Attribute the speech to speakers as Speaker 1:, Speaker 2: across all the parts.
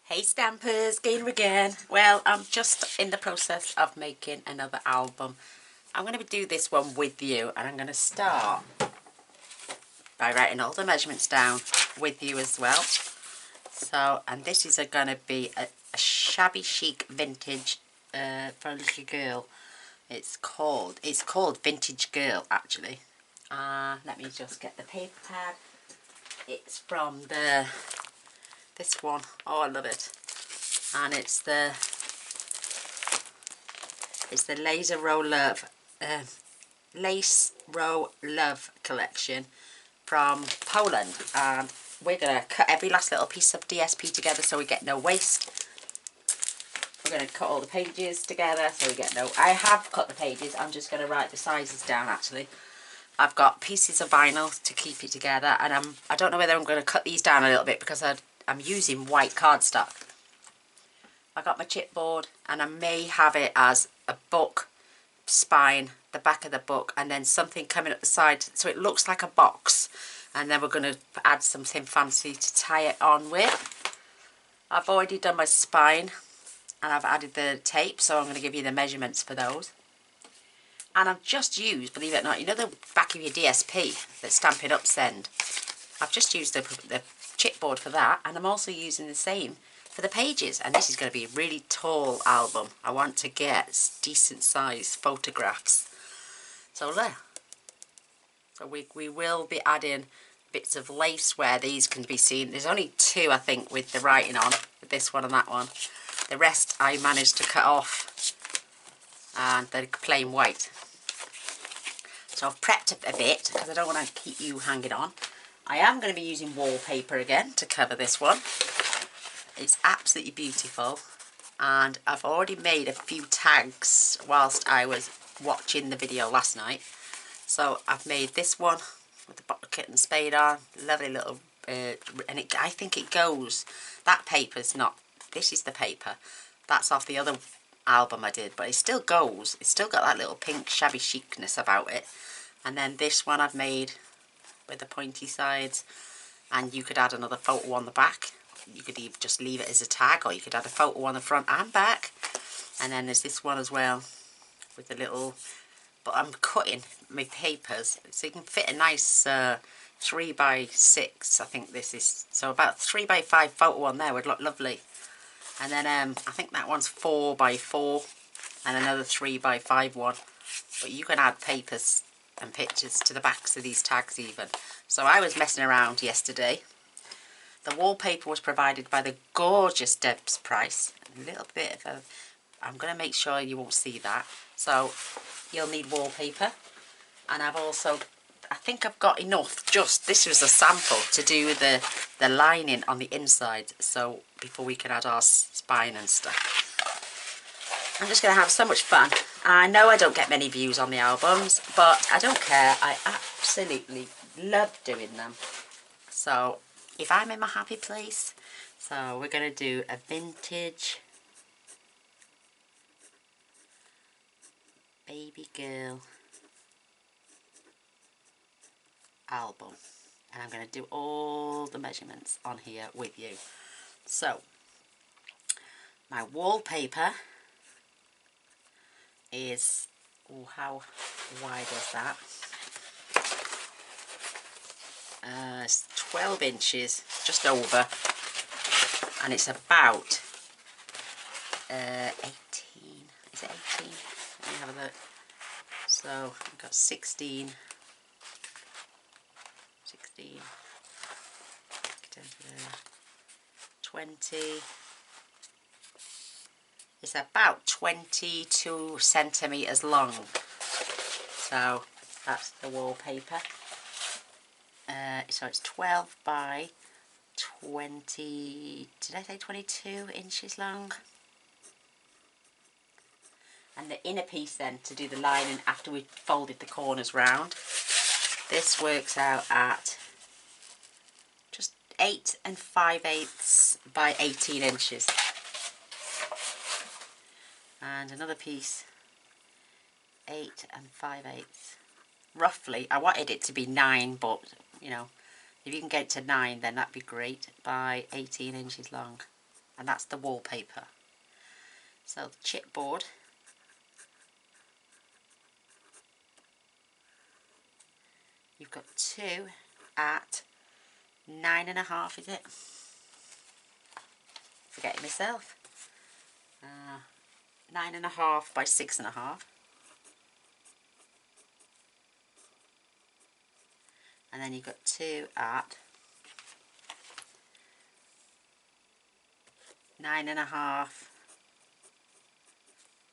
Speaker 1: Hey Stampers, Gaynor again. Well, I'm just in the process of making another album. I'm going to do this one with you, and I'm going to start by writing all the measurements down with you as well. So, and this is going to be a shabby chic vintage for a little girl. It's called Vintage Girl, actually. Let me just get the paper tag. It's from this one. Oh, I love it. And it's the Lace Row Love collection from Poland, and we're going to cut every last little piece of DSP together so we get no waste. We're going to cut all the pages together so we get no... I have cut the pages, I'm just going to write the sizes down actually. I've got pieces of vinyl to keep it together, and I don't know whether I'm going to cut these down a little bit because I'm using white cardstock. I got my chipboard, and I may have it as a book spine, the back of the book, and then something coming up the side so it looks like a box, and then we're going to add something fancy to tie it on with. I've already done my spine and I've added the tape, so I'm going to give you the measurements for those. And I've just used, believe it or not, you know the back of your DSP that Stampin' Up send? I've just used the chipboard for that, and I'm also using the same for the pages, and this is going to be a really tall album. I want to get decent size photographs. So there. So we will be adding bits of lace where these can be seen. There's only two, I think, with the writing on, with this one and that one. The rest I managed to cut off, and they're plain white. So I've prepped a bit because I don't want to keep you hanging on. I am going to be using wallpaper again to cover this one. It's absolutely beautiful, and I've already made a few tags whilst I was watching the video last night. So I've made this one with the bucket and spade on, lovely little, and I think it goes, that paper's not, this is the paper, that's off the other album I did, but it still goes, it's still got that little pink shabby chicness about it. And then this one I've made with the pointy sides, and you could add another photo on the back. You could either just leave it as a tag, or you could add a photo on the front and back. And then there's this one as well with the little, but I'm cutting my papers so you can fit a nice 3x6, I think this is, so about 3x5 photo on there would look lovely. And then I think that one's 4x4 and another 3x5 one, but you can add papers and pictures to the backs of these tags even. So I was messing around yesterday. The wallpaper was provided by the gorgeous Deb's Price. A little bit of a, I'm going to make sure you won't see that. So you'll need wallpaper. And I've also, I think I've got enough, just, this was a sample to do the lining on the inside. So before we can add our spine and stuff. I'm just going to have so much fun. I know I don't get many views on the albums, but I don't care. I absolutely love doing them. So if I'm in my happy place, so we're going to do a vintage baby girl album, and I'm going to do all the measurements on here with you. So my wallpaper is, oh, how wide is that? It's 12 inches, just over, and it's about 18, is it 18? Let me have a look. So I've got 16, get into there, 20, it's about 22 centimetres long, so that's the wallpaper. So it's 12 by 20, did I say 22 inches long? And the inner piece then, to do the lining after we folded the corners round, this works out at just 8 5/8 by 18 inches. And another piece, 8 5/8. Roughly, I wanted it to be 9, but you know, if you can get it to 9, then that'd be great, by 18 inches long. and that's the wallpaper. So the chipboard, you've got 2 at 9.5, is it? Forgetting myself. 9.5 by 6.5. And then you've got 2 at 9.5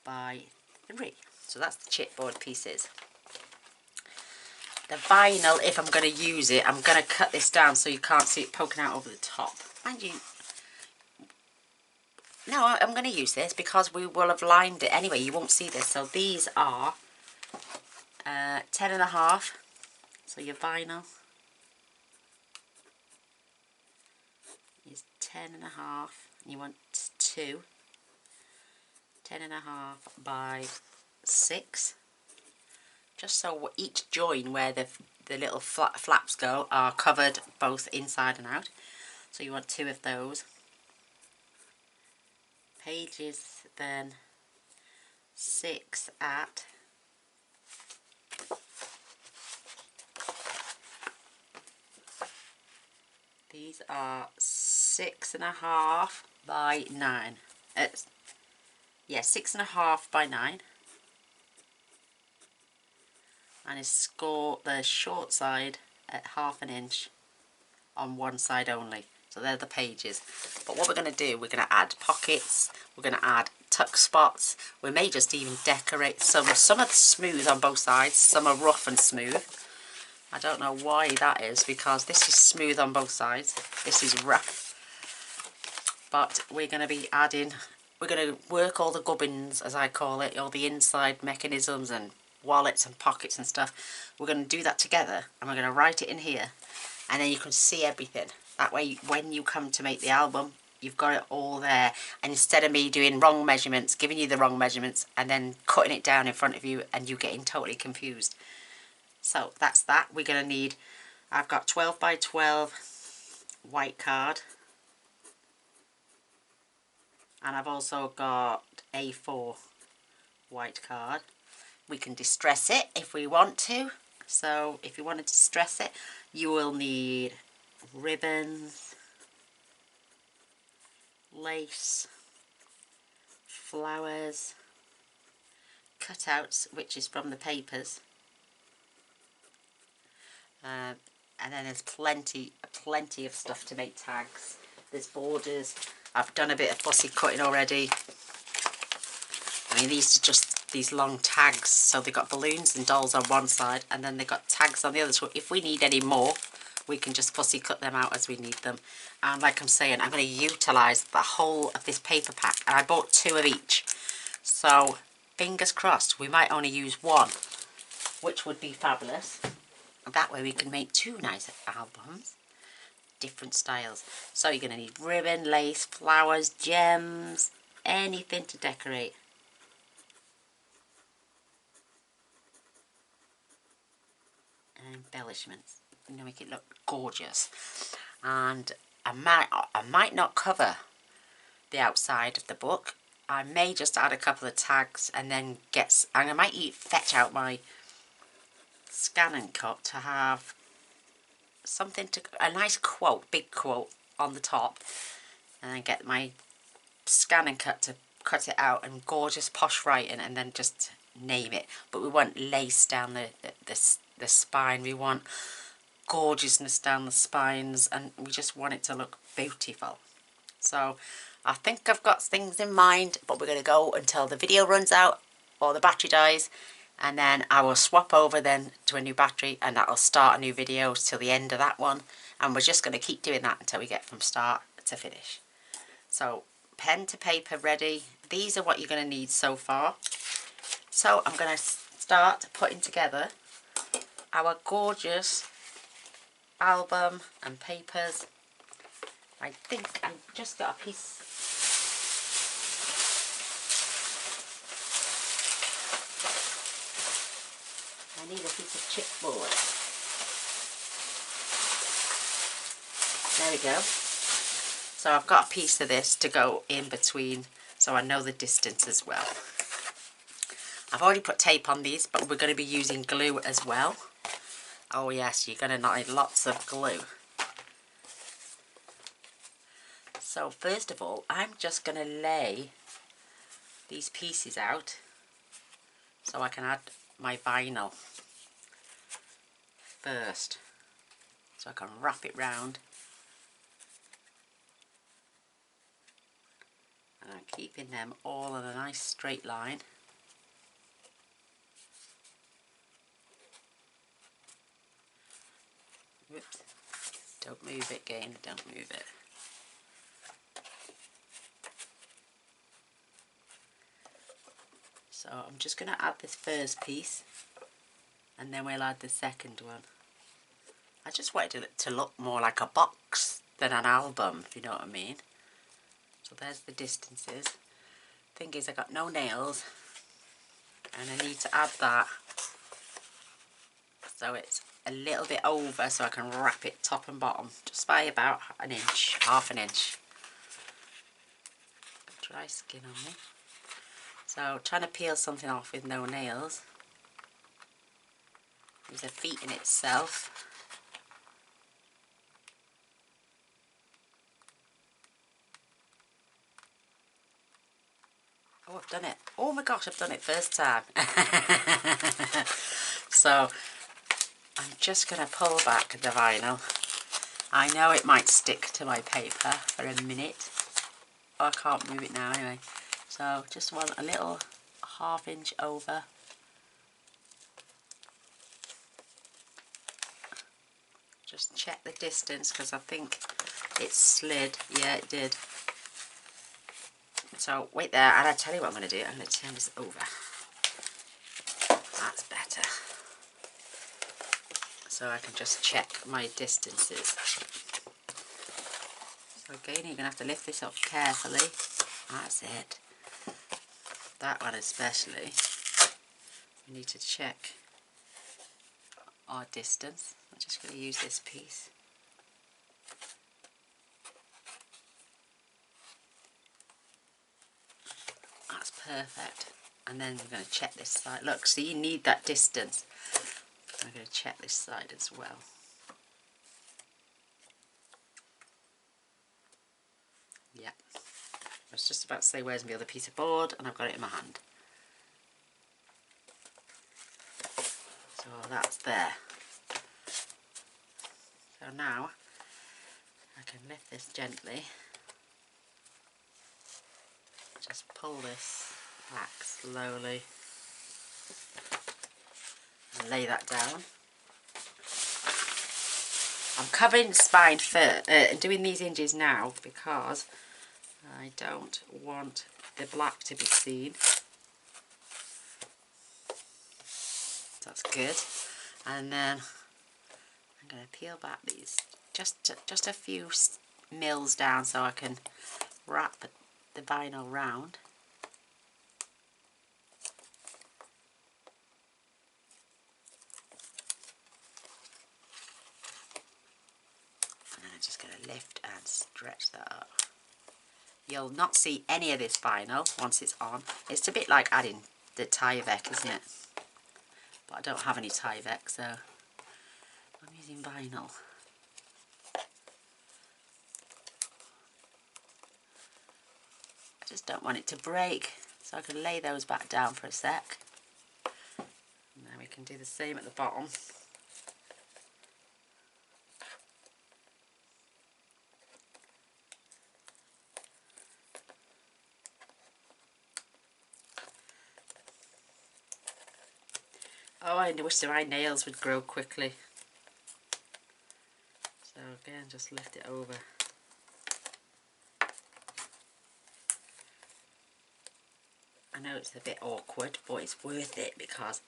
Speaker 1: by 3. So that's the chipboard pieces. The vinyl, if I'm going to use it, I'm going to cut this down so you can't see it poking out over the top. Mind you, no, I'm going to use this because we will have lined it anyway. You won't see this. So these are 10.5. So your vinyl is 10.5. You want 2. 10.5 by 6. Just so each join where the little flaps go are covered both inside and out. So you want 2 of those. Pages then 6 at 6.5 by 9. Yeah, 6.5 by 9. And is score the short side at 1/2 inch on one side only. So they're the pages. But what we're going to do, we're going to add pockets, we're going to add tuck spots, we may just even decorate some are smooth on both sides, some are rough and smooth. I don't know why that is, because this is smooth on both sides, this is rough. But we're going to be adding, we're going to work all the gubbins, as I call it, all the inside mechanisms and wallets and pockets and stuff. We're going to do that together, and we're going to write it in here, and then you can see everything. That way when you come to make the album, you've got it all there, and instead of me doing wrong measurements, giving you the wrong measurements and then cutting it down in front of you and you getting totally confused. So that's that. We're going to need, I've got 12 by 12 white card, and I've also got A4 white card. We can distress it if we want to. So if you want to distress it, you will need ribbons, lace, flowers, cutouts, which is from the papers, and then there's plenty of stuff to make tags. There's borders. I've done a bit of fussy cutting already. I mean, these are just these long tags, so they've got balloons and dolls on one side, and then they've got tags on the other. So if we need any more, we can just fussy cut them out as we need them. And like I'm saying, I'm going to utilise the whole of this paper pack, and I bought 2 of each. So fingers crossed, we might only use 1, which would be fabulous. That way we can make 2 nice albums, different styles. So you're going to need ribbon, lace, flowers, gems, anything to decorate. And embellishments, you know, make it look gorgeous. And I might not cover the outside of the book. I may just add a couple of tags and then and I might fetch out my scan and cut to have something a nice quote, big quote on the top, and then get my scan and cut to cut it out and gorgeous posh writing, and then just name it. But we want lace down the spine, we want gorgeousness down the spines, and we just want it to look beautiful. So I think I've got things in mind, but we're going to go until the video runs out or the battery dies, and then I will swap over then to a new battery, and that'll start a new video till the end of that one, and we're just going to keep doing that until we get from start to finish. So pen to paper ready. These are what you're going to need so far. So I'm going to start putting together our gorgeous album and papers. I think I've just got a piece. I need a piece of chipboard. There we go. So I've got a piece of this to go in between, so I know the distance as well. I've already put tape on these, but we're going to be using glue as well. Oh yes, you're going to need lots of glue. So first of all, I'm just going to lay these pieces out so I can add my vinyl first. So I can wrap it round. And I'm keeping them all in a nice straight line. Whoops. Don't move it, Gaynor, don't move it. So I'm just going to add this first piece and then we'll add the second one. I just wanted it to look more like a box than an album, if you know what I mean. So there's the distances. Thing is, I got no nails and I need to add that so it's a little bit over so I can wrap it top and bottom just by about an inch, half an inch. Got dry skin on me. So trying to peel something off with no nails is a feat in itself. Oh, I've done it. Oh my gosh, I've done it first time. So I'm just going to pull back the vinyl. I know it might stick to my paper for a minute. Oh, I can't move it now anyway. So just want a little ½ inch over. Just check the distance because I think it slid. Yeah, it did. So wait there, and I tell you what I'm going to do. I'm going to turn this over. That's better. So I can just check my distances. So again, you're going to have to lift this up carefully. That's it. That one especially. We need to check our distance. I'm just going to use this piece. That's perfect. And then we're going to check this side. Look, so you need that distance. I'm going to check this side as well. Yep. I was just about to say where's my other piece of board, and I've got it in my hand. So that's there. So now I can lift this gently. Just pull this back slowly and lay that down. I'm covering the spine first, doing these hinges now because I don't want the black to be seen. That's good. And then I'm going to peel back these just a few mils down so I can wrap the vinyl round. And then I'm just going to lift and stretch that up. You'll not see any of this vinyl once it's on. It's a bit like adding the Tyvek, isn't it? But I don't have any Tyvek, so I'm using vinyl. I just don't want it to break, so I can lay those back down for a sec. And then we can do the same at the bottom. Oh, I wish my nails would grow quickly. So again, just lift it over. I know it's a bit awkward, but it's worth it because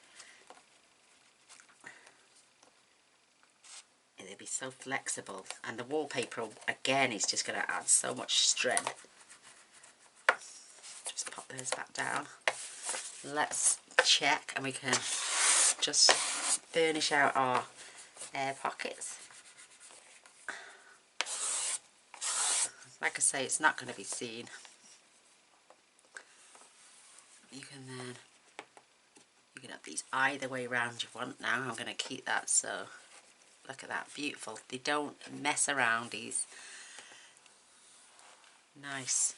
Speaker 1: it'll be so flexible. And the wallpaper, again, is just going to add so much strength. Just pop those back down. Let's check, and we can just furnish out our air pockets. Like I say, it's not going to be seen. You can have these either way round you want now. I'm going to keep that, so look at that, beautiful. They don't mess around, these. Nice,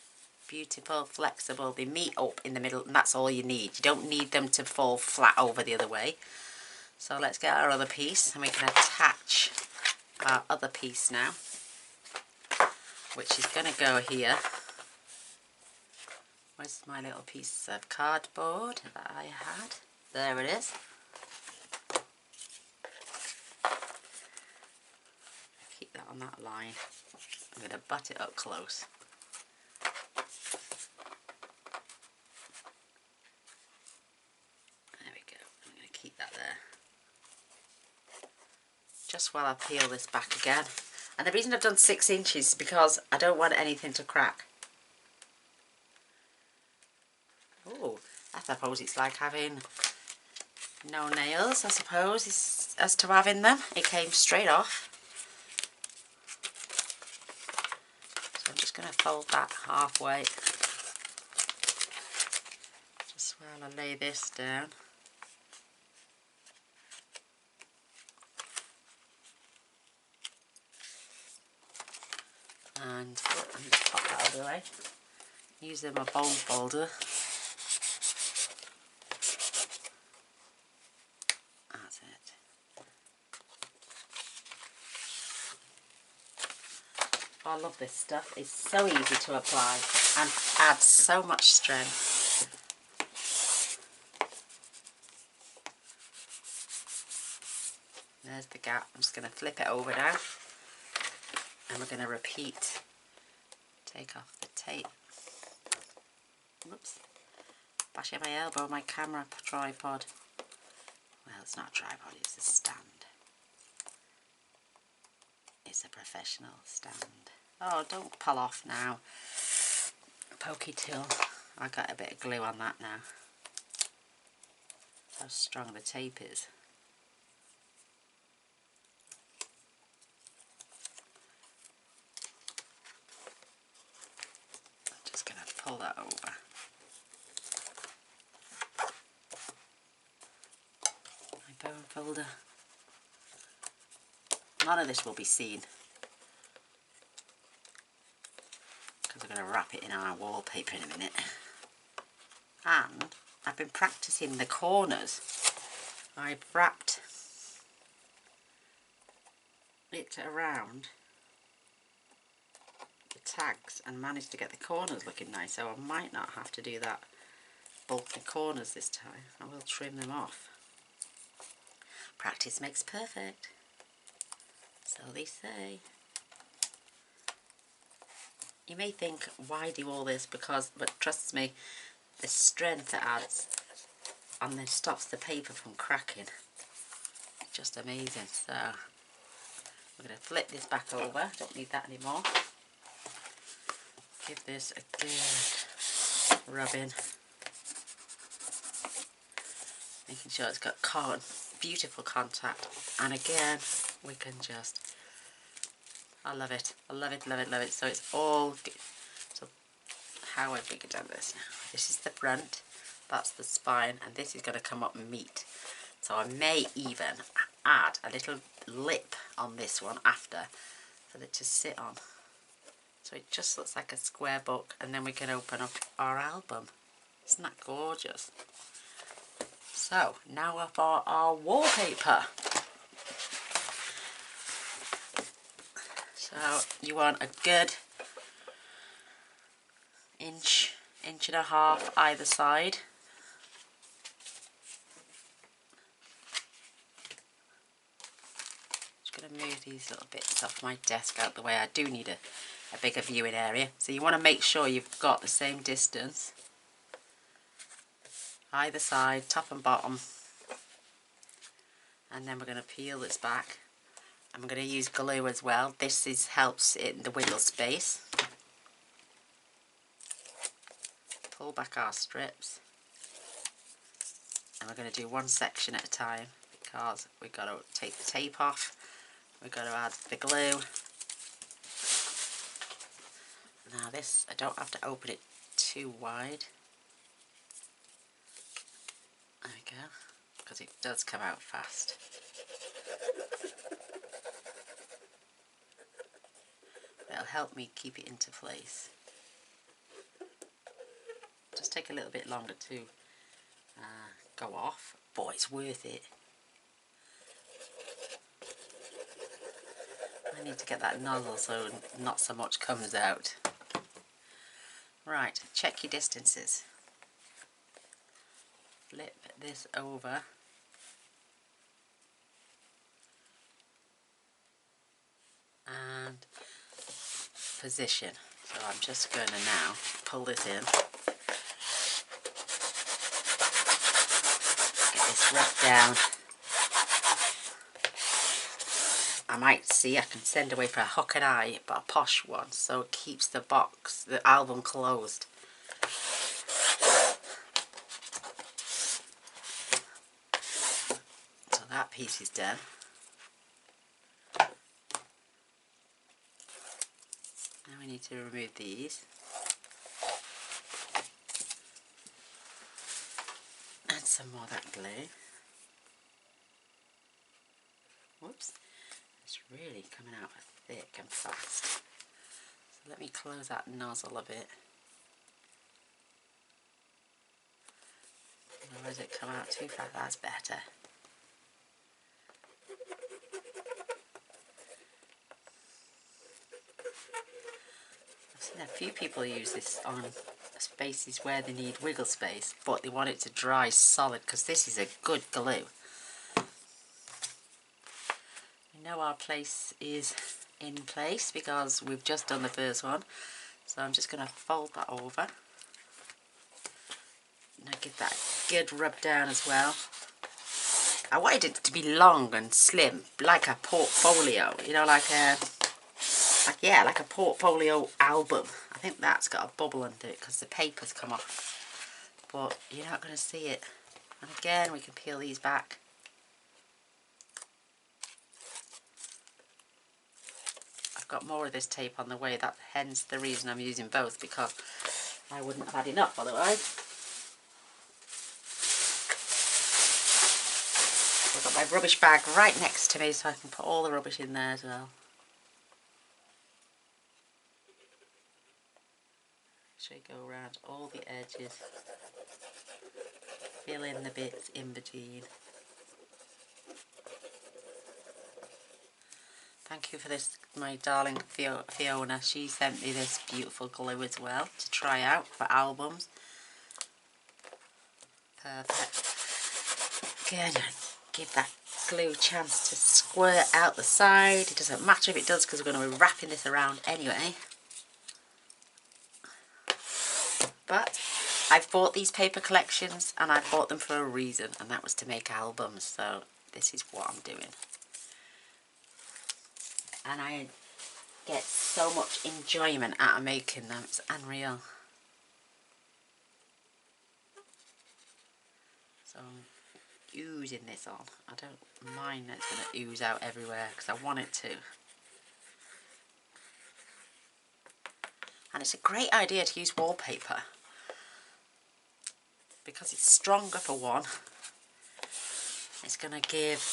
Speaker 1: beautiful, flexible. They meet up in the middle, and that's all you need. You don't need them to fall flat over the other way. So let's get our other piece, and we can attach our other piece now, which is going to go here. Where's my little piece of cardboard that I had? There it is. Keep that on that line. I'm going to butt it up close. There we go. I'm going to keep that there. Just while I peel this back again. And the reason I've done 6 inches is because I don't want anything to crack. Oh, I suppose it's like having no nails, I suppose, as to having them. It came straight off. So I'm just going to fold that halfway. Just while I lay this down. And just pop that out of the way. Using my bone folder. That's it. Oh, I love this stuff. It's so easy to apply and adds so much strength. There's the gap. I'm just going to flip it over now. And we're going to repeat. Take off the tape. Whoops. Bashing my elbow, my camera tripod. Well, it's not a tripod, it's a stand. It's a professional stand. Oh, don't pull off now. Pokey tool. I got a bit of glue on that now. How strong the tape is. I'm just going to pull that over. My bone folder. None of this will be seen because we're going to wrap it in our wallpaper in a minute. And I've been practicing the corners. I've wrapped it around the tags and managed to get the corners looking nice, so I might not have to do that bulky corners this time. I will trim them off. Practice makes perfect. So they say. You may think, why do all this? But trust me, the strength it adds and then stops the paper from cracking. Just amazing. So we're going to flip this back over. Don't need that anymore. Give this a good rubbing. Making sure it's got beautiful contact. And again, we can just, I love it. I love it, love it, love it. So it's all good. So how have we done this now? This is the front, that's the spine, and this is going to come up and meet. So I may even add a little lip on this one after for it to sit on. So it just looks like a square book, and then we can open up our album. Isn't that gorgeous? So now for our wallpaper. So you want a good inch and a half either side. Just going to move these little bits off my desk out the way. I do need a bigger viewing area. So you want to make sure you've got the same distance either side, top and bottom. And then we're going to peel this back. And we're going to use glue as well. This helps in the wiggle space. Pull back our strips. And we're going to do one section at a time because we've got to take the tape off. We've got to add the glue. Now this, I don't have to open it too wide. There we go, because it does come out fast. It'll help me keep it into place. Just take a little bit longer to go off, but it's worth it. I need to get that nozzle so not so much comes out. Right, check your distances. Flip this over. And position. So I'm just going to now pull this in. Get this rubbed down. I might see I can send away for a hook and eye, but a posh one, so it keeps the box, the album closed. So that piece is done. Now we need to remove these. Add some more of that glue. Whoops. It's really coming out thick and fast. So let me close that nozzle a bit. Otherwise it come out too fast. That's better. I've seen a few people use this on spaces where they need wiggle space, but they want it to dry solid because this is a good glue. We know our place is in place because we've just done the first one, so I'm just going to fold that over. Now give that good rub down as well. I wanted it to be long and slim, like a portfolio, you know, like a portfolio album. I think that's got a bubble under it because the paper's come off, but you're not going to see it. And again, we can peel these back. I've got more of this tape on the way, that's hence the reason I'm using both, because I wouldn't have had enough otherwise. I've got my rubbish bag right next to me so I can put all the rubbish in there as well. Should go around all the edges, fill in the bits in between. Thank you for this, my darling Fiona. She sent me this beautiful glue as well to try out for albums. Perfect. Again, give that glue a chance to squirt out the side. It doesn't matter if it does because we're going to be wrapping this around anyway. But I've bought these paper collections and I bought them for a reason, and that was to make albums, so this is what I'm doing. And I get so much enjoyment out of making them, it's unreal. So I'm oozing this on. I don't mind that it's going to ooze out everywhere because I want it to. And it's a great idea to use wallpaper because it's stronger for one. It's going to give,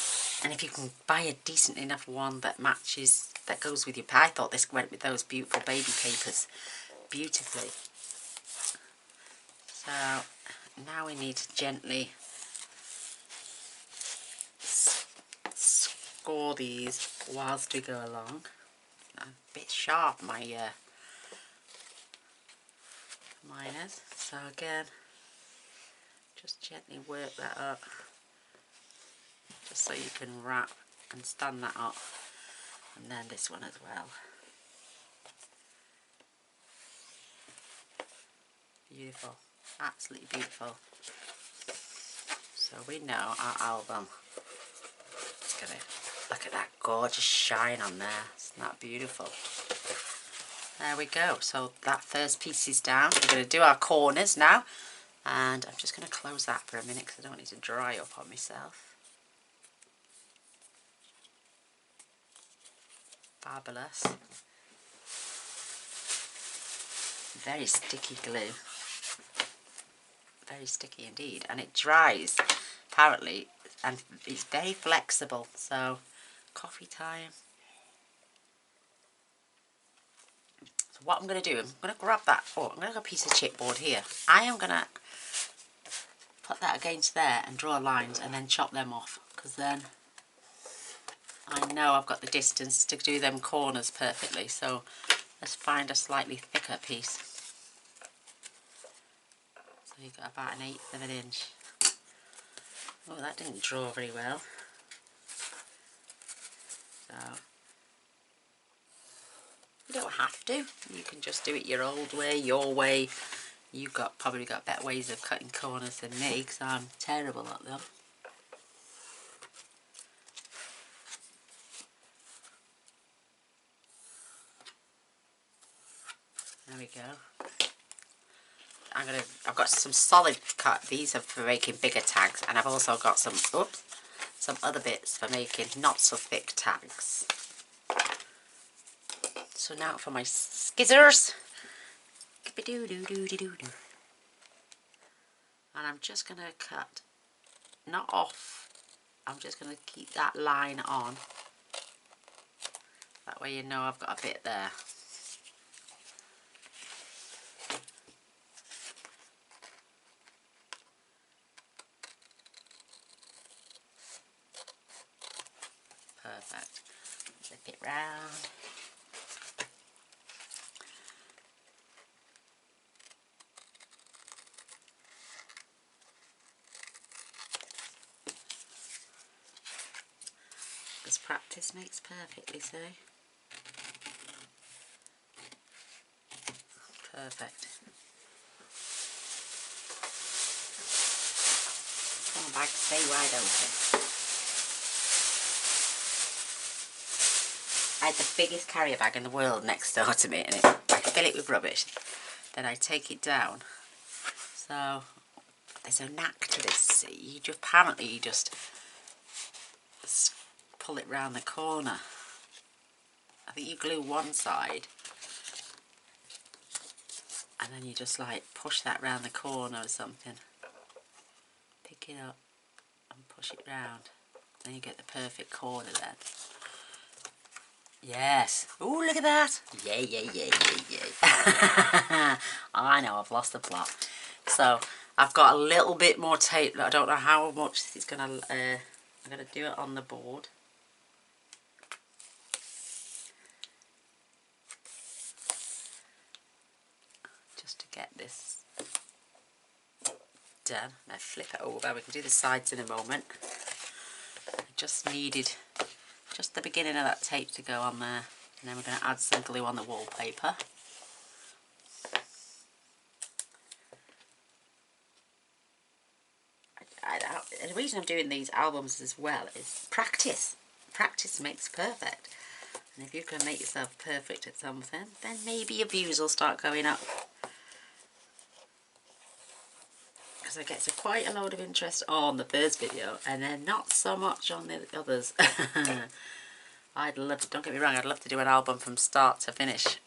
Speaker 1: and if you can buy a decent enough one that matches, that goes with your pie. I thought this went with those beautiful baby papers beautifully. So now we need to gently score these whilst we go along. A bit sharp, my mine is. So again, just gently work that up, just so you can wrap and stand that up, and then this one as well. Beautiful, absolutely beautiful. So we know our album is gonna, look at that gorgeous shine on there, isn't that beautiful? There we go, so that first piece is down. We're going to do our corners now, and I'm just going to close that for a minute because I don't want it to dry up on myself. Fabulous. very sticky glue. Very sticky indeed, and it dries apparently, and it's very flexible. So coffee time. So what I'm going to do, I'm going to grab that, I'm going to have a piece of chipboard here. I am going to put that against there and draw lines and then chop them off, because then I know I've got the distance to do them corners perfectly. So let's find a slightly thicker piece. So you've got about 1/8 of an inch. Oh, that didn't draw very well. So you don't have to. You can just do it your old way, your way. You've probably got better ways of cutting corners than me, because I'm terrible at them. There we go. I've got some solid cut. These are for making bigger tags, and I've also got some other bits for making not so thick tags. So now for my scissors. And I'm just going to cut, not off, I'm just going to keep that line on. That way you know I've got a bit there. Perfect. Flip it round. Because practice makes perfect, they say. Perfect. Come on, bag, stay wide open. I had the biggest carrier bag in the world next door to me, and I fill it with rubbish. Then I take it down. So there's a knack to this. You just pull it round the corner. I think you glue one side, and then you just like push that round the corner or something. Pick it up and push it round. Then you get the perfect corner then. Yes. Oh, look at that. Yay, yay, yay, yay, yay. I know, I've lost the plot. So I've got a little bit more tape. I don't know how much it's gonna. I'm gonna do it on the board. Just to get this done. Now flip it over. We can do the sides in a moment. I just needed just the beginning of that tape to go on there, and then we're going to add some glue on the wallpaper. The reason I'm doing these albums as well is practice. Practice makes perfect. And if you can make yourself perfect at something, then maybe your views will start going up. Because I get quite a load of interest on the first video, and then not so much on the others. I'd love, don't get me wrong, I'd love to do an album from start to finish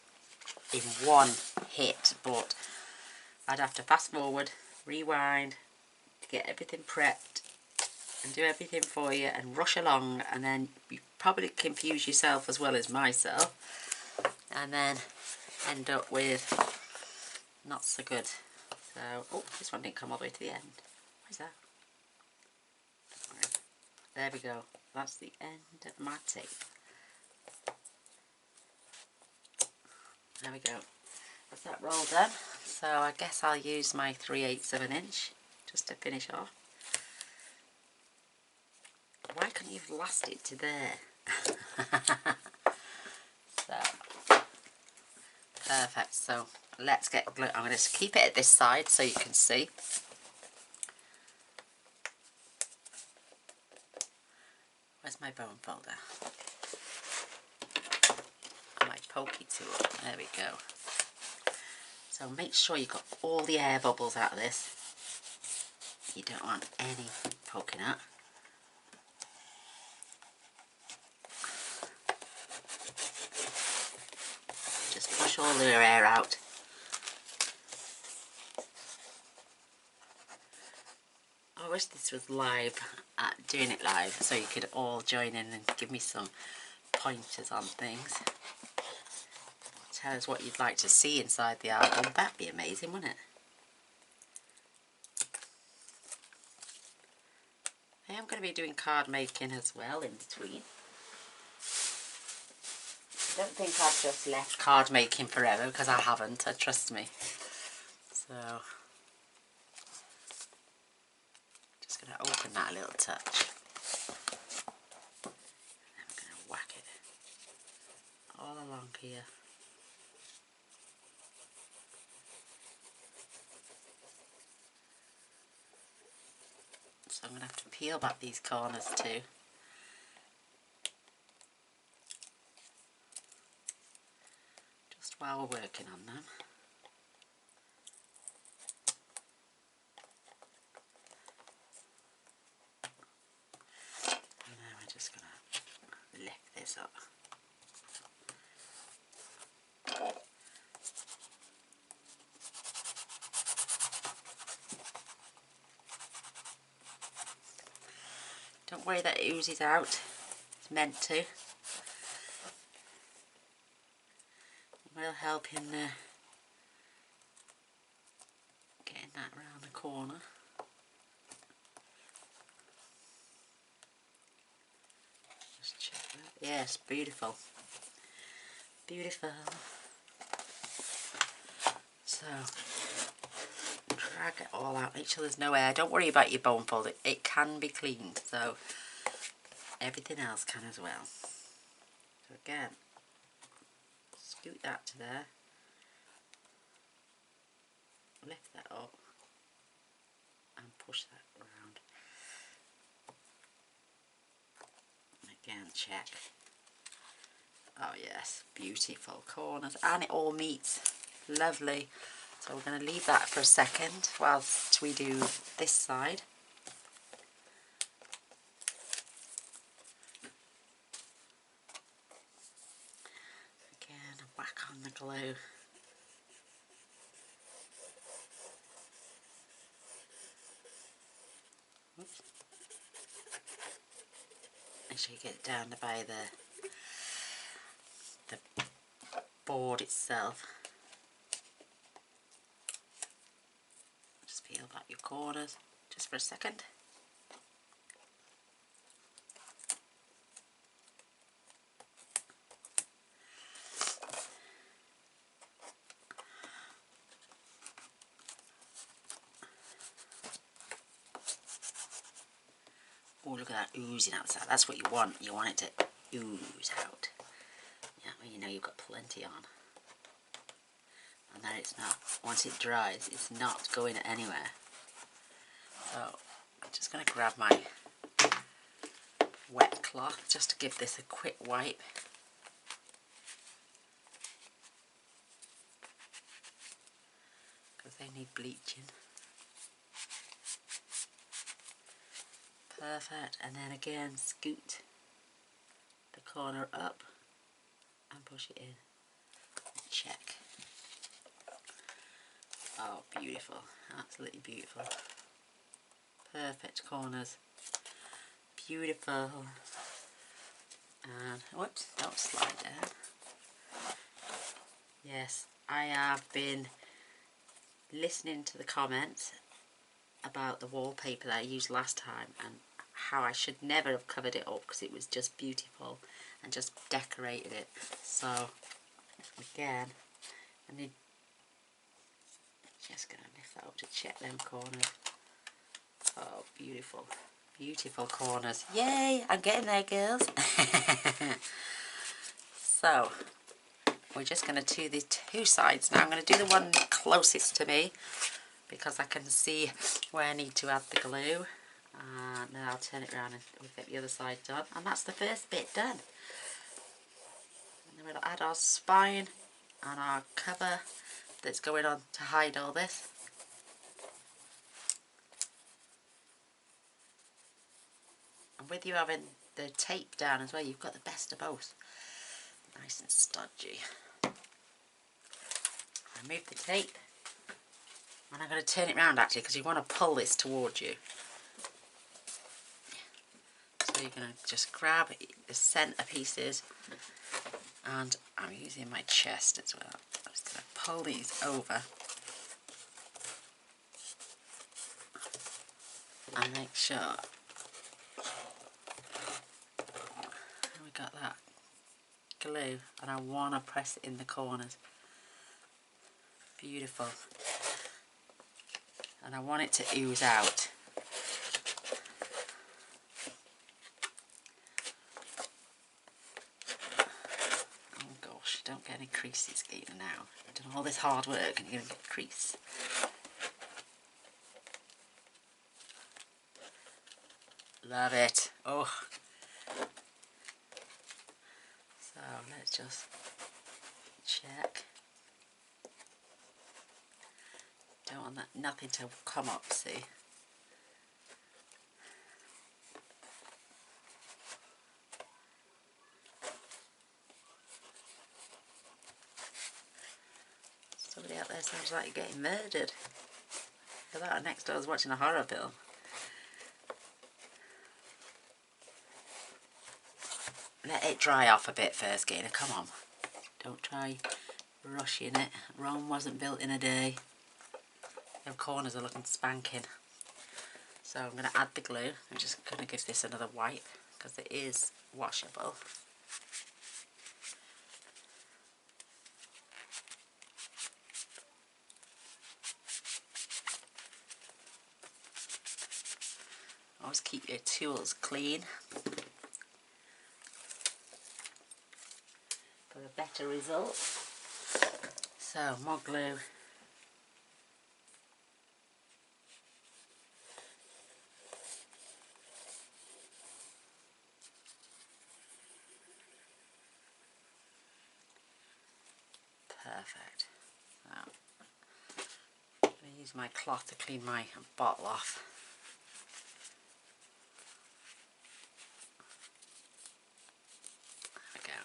Speaker 1: in one hit, but I'd have to fast forward, rewind, to get everything prepped and do everything for you and rush along, and then you probably confuse yourself as well as myself, and then end up with not so good. So, oh, this one didn't come all the way to the end. Where's that? Right. There we go. That's the end of my tape. There we go. That's that roll done. So I guess I'll use my 3/8 of an inch just to finish off. Why couldn't you have lasted it to there? So, perfect. So let's get glue. I'm going to keep it at this side so you can see. Where's my bone folder? My pokey tool. There we go. So make sure you've got all the air bubbles out of this. You don't want any poking out. Just push all the air out. I wish this was live, doing it live, so you could all join in and give me some pointers on things. Tell us what you'd like to see inside the album. That'd be amazing, wouldn't it? I am going to be doing card making as well in between. I don't think I've just left card making forever, because I haven't, trust me. So, just going to open that a little touch. And I'm going to whack it all along here. So I'm going to have to peel back these corners too. Just while we're working on them. And then we're just going to lift this up. Don't worry that it oozes out. It's meant to. It will help in getting that round the corner. Just check that. Yes, beautiful. Beautiful. So, drag it all out. Make sure there's no air. Don't worry about your bone fold. It can be cleaned. So, everything else can as well. So again, scoot that to there. Lift that up. And push that around. Again, check. Oh yes, beautiful corners, and it all meets. Lovely. So we're going to leave that for a second whilst we do this side. Again, whack on the glue. Oops. Make sure you get it down by the board itself. Just peel back your corners just for a second. Oh, look at that oozing outside. That's what you want. You want it to ooze out. Yeah, well, you know you've got plenty on. And then it's not, once it dries, it's not going anywhere. So, I'm just going to grab my wet cloth just to give this a quick wipe. Because they need bleaching. Perfect. And then again, scoot the corner up and push it in. Check. Oh, beautiful. Absolutely beautiful. Perfect corners. Beautiful. And, whoops, don't slide down. Yes, I have been listening to the comments about the wallpaper that I used last time and how I should never have covered it up because it was just beautiful and just decorated it. So, again, I need just going to lift that up to check them corners. Oh, beautiful. Beautiful corners. Yay! I'm getting there, girls. So, we're just going to do the two sides now. I'm going to do the one closest to me because I can see where I need to add the glue. And then I'll turn it around and we'll get the other side done. And that's the first bit done. And then we'll add our spine and our cover that's going on to hide all this. And with you having the tape down as well, you've got the best of both. Nice and stodgy. Remove the tape. And I'm going to turn it round actually because you want to pull this towards you. So you're going to just grab the centre pieces, and I'm using my chest as well. I'm just going to pull these over and make sure we got that glue, and I want to press it in the corners. Beautiful. And I want it to ooze out. Oh gosh, don't get any creases getting now. I've done all this hard work and you're going to get a crease. Love it. Oh. So let's just check. Don't want that, nothing to come up, see. Somebody out there sounds like you're getting murdered. Look at that, next door is watching a horror film. Let it dry off a bit first, Gaynor, come on. Don't try rushing it. Rome wasn't built in a day. The corners are looking spanking. So I'm going to add the glue. I'm just going to give this another wipe because it is washable. Always keep your tools clean for a better result. So more glue. Perfect. Now, I'm going to use my cloth to clean my bottle off. There we go.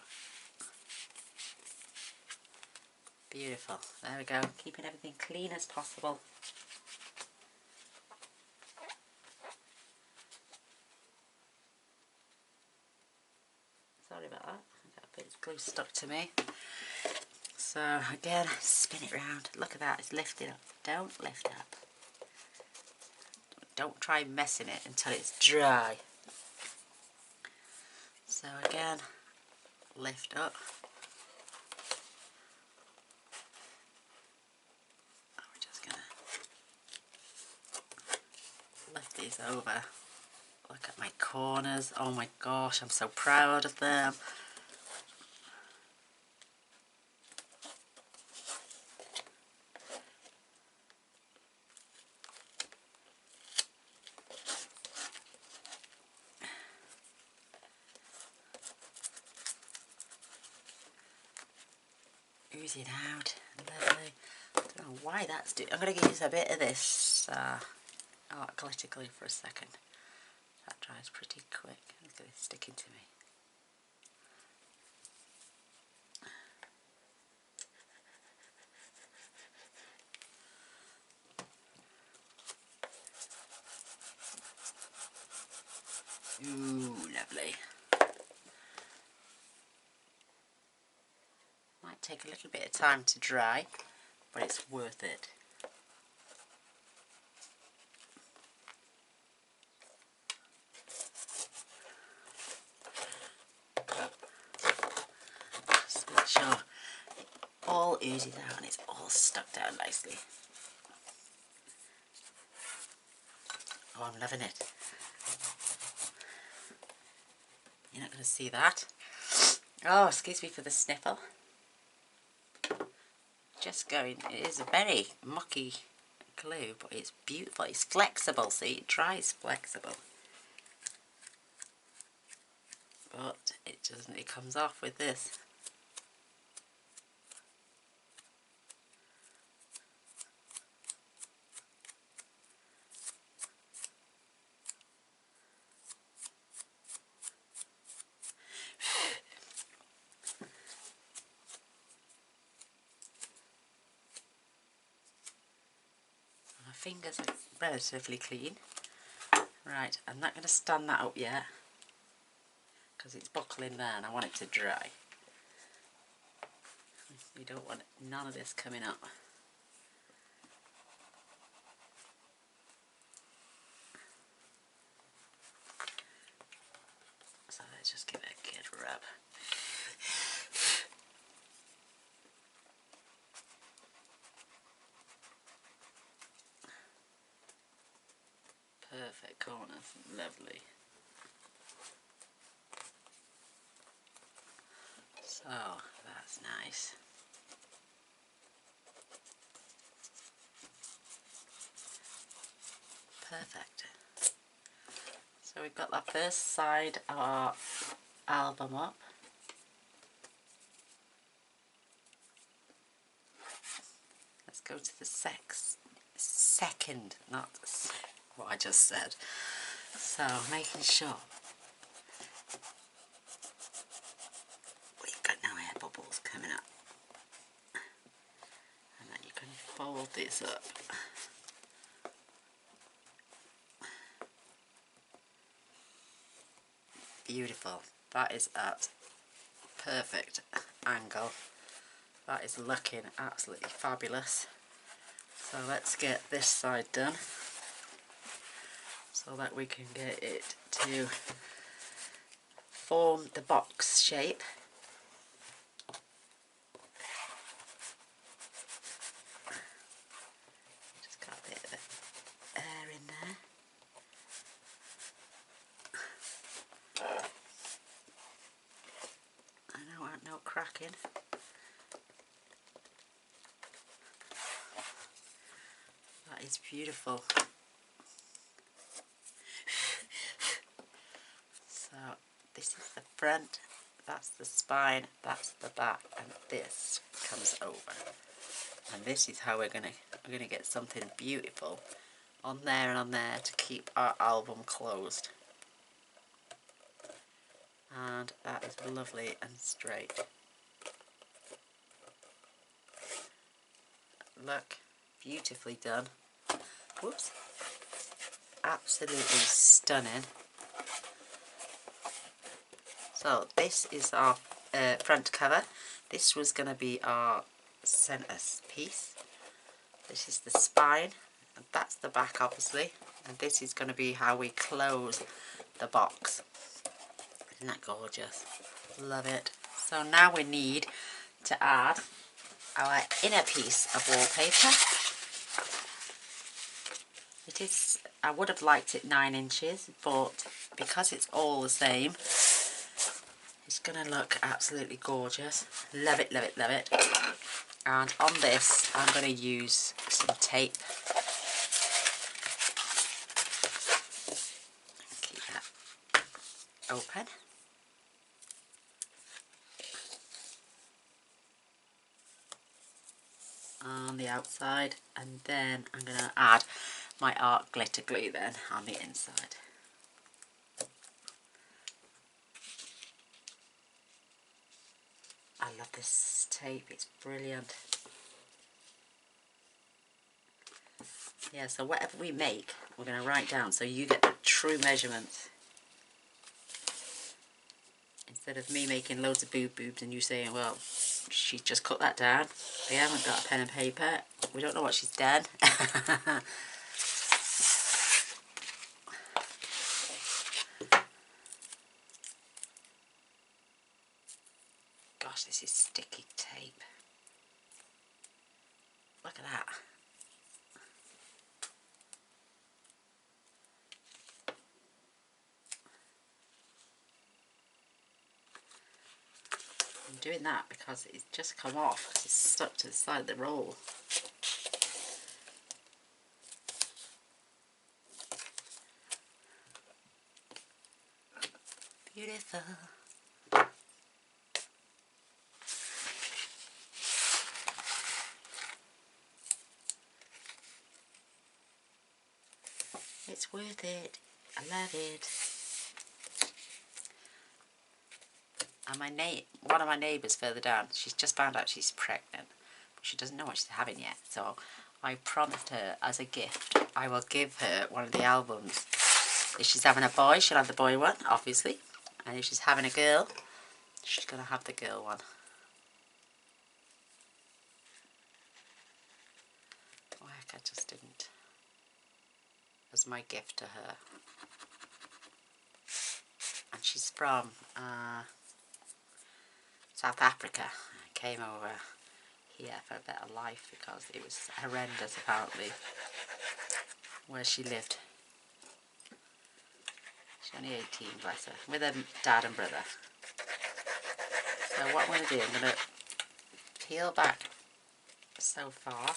Speaker 1: Beautiful. There we go. Keeping everything clean as possible. Sorry about that. I got a bit of glue stuck to me. So again, spin it round. Look at that, it's lifted up. Don't lift up. Don't try messing it until it's dry. So again, lift up. We're just gonna lift these over. Look at my corners. Oh my gosh, I'm so proud of them. Ooze it out. Lovely. I don't know why that's doing. I'm going to use a bit of this glitter glue for a second. That dries pretty quick. Look at it sticking to me. Ooh, lovely. Might take a little bit of time to dry, but it's worth it. Just make sure it all oozes out and it's all stuck down nicely. Oh, I'm loving it. You're not going to see that. Oh, excuse me for the sniffle. Just going, it is a very mucky glue, but it's beautiful. It's flexible, see, it dries flexible. But it doesn't, it comes off with this. My fingers are relatively clean. Right, I'm not going to stand that up yet. because it's buckling there and I want it to dry. You don't want none of this coming up. So let's just give it a good rub. Perfect corners, lovely. So that's nice. Perfect. So we've got that first side of our album up. Let's go to the second, not what I just said. So making sure we've got no air bubbles coming up. And then you can fold this up. Beautiful. That is at perfect angle. That is looking absolutely fabulous. So let's get this side done so that we can get it to form the box shape. Just got a bit of air in there. I know, no cracking. That is beautiful. So this is the front, that's the spine, that's the back, and this comes over. And this is how we're gonna get something beautiful on there and on there to keep our album closed. And that is lovely and straight. Look, beautifully done. Whoops. Absolutely stunning. So this is our front cover. This was going to be our centre piece. This is the spine, and that's the back obviously. And this is going to be how we close the box. Isn't that gorgeous? Love it. So now we need to add our inner piece of wallpaper. It is, I would have liked it 9 inches, but because it's all the same, it's going to look absolutely gorgeous. Love it, love it, love it. And on this, I'm going to use some tape. Keep that open. On the outside, and then I'm going to add my art glitter glue then on the inside. I love this tape, it's brilliant. Yeah, so whatever we make, we're going to write down so you get the true measurements. Instead of me making loads of boobs and you saying, well, she just cut that down. We haven't got a pen and paper. We don't know what she's done. Gosh, this is sticky tape. Look at that. I'm doing that because it's just come off because it's stuck to the side of the roll. Beautiful. It's worth it. I love it. And one of my neighbours further down, she's just found out she's pregnant, but she doesn't know what she's having yet. So I promised her as a gift, I will give her one of the albums. If she's having a boy, she'll have the boy one, obviously. And if she's having a girl, she's going to have the girl one. Oh heck, I just didn't. As my gift to her. And she's from South Africa. I came over here for a better life because it was horrendous apparently where she lived. She's only 18, bless her, with her dad and brother. So what I'm going to do, I'm going to peel back so far.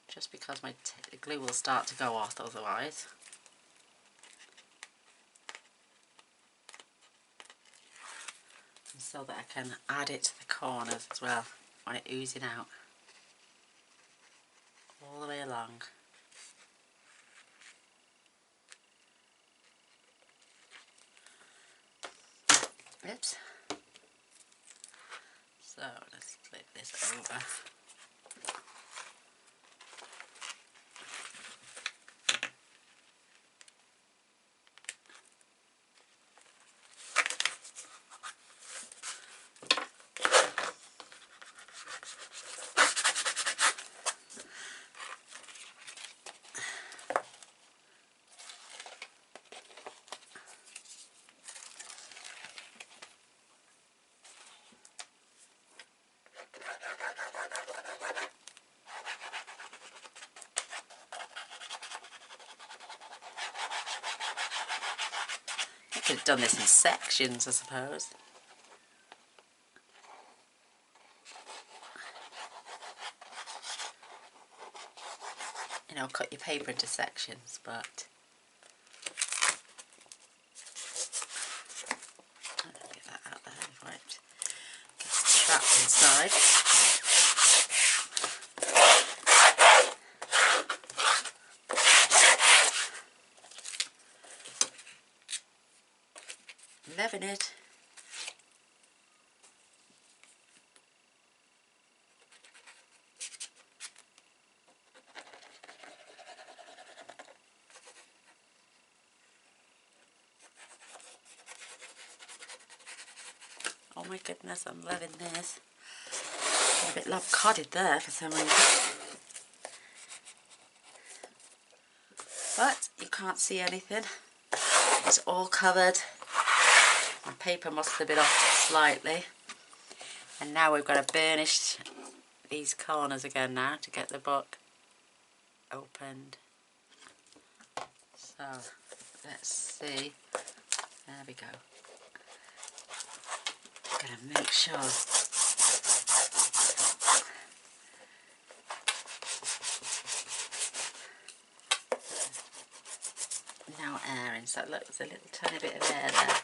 Speaker 1: Just because my glue will start to go off otherwise. And so that I can add it to the corners as well. I want it oozing out. All the way along. Oops. So let's flip this over. I could have done this in sections, I suppose. You know, cut your paper into sections, but get that out there before it gets trapped inside. Loving it. Oh my goodness, I'm loving this. I'm a bit lopsided there for some reason. But you can't see anything. It's all covered. My paper must have been off slightly. And now we've got to burnish these corners again now to get the book opened. So, let's see. There we go. Gotta make sure. No air inside. Look, there's a little tiny bit of air there.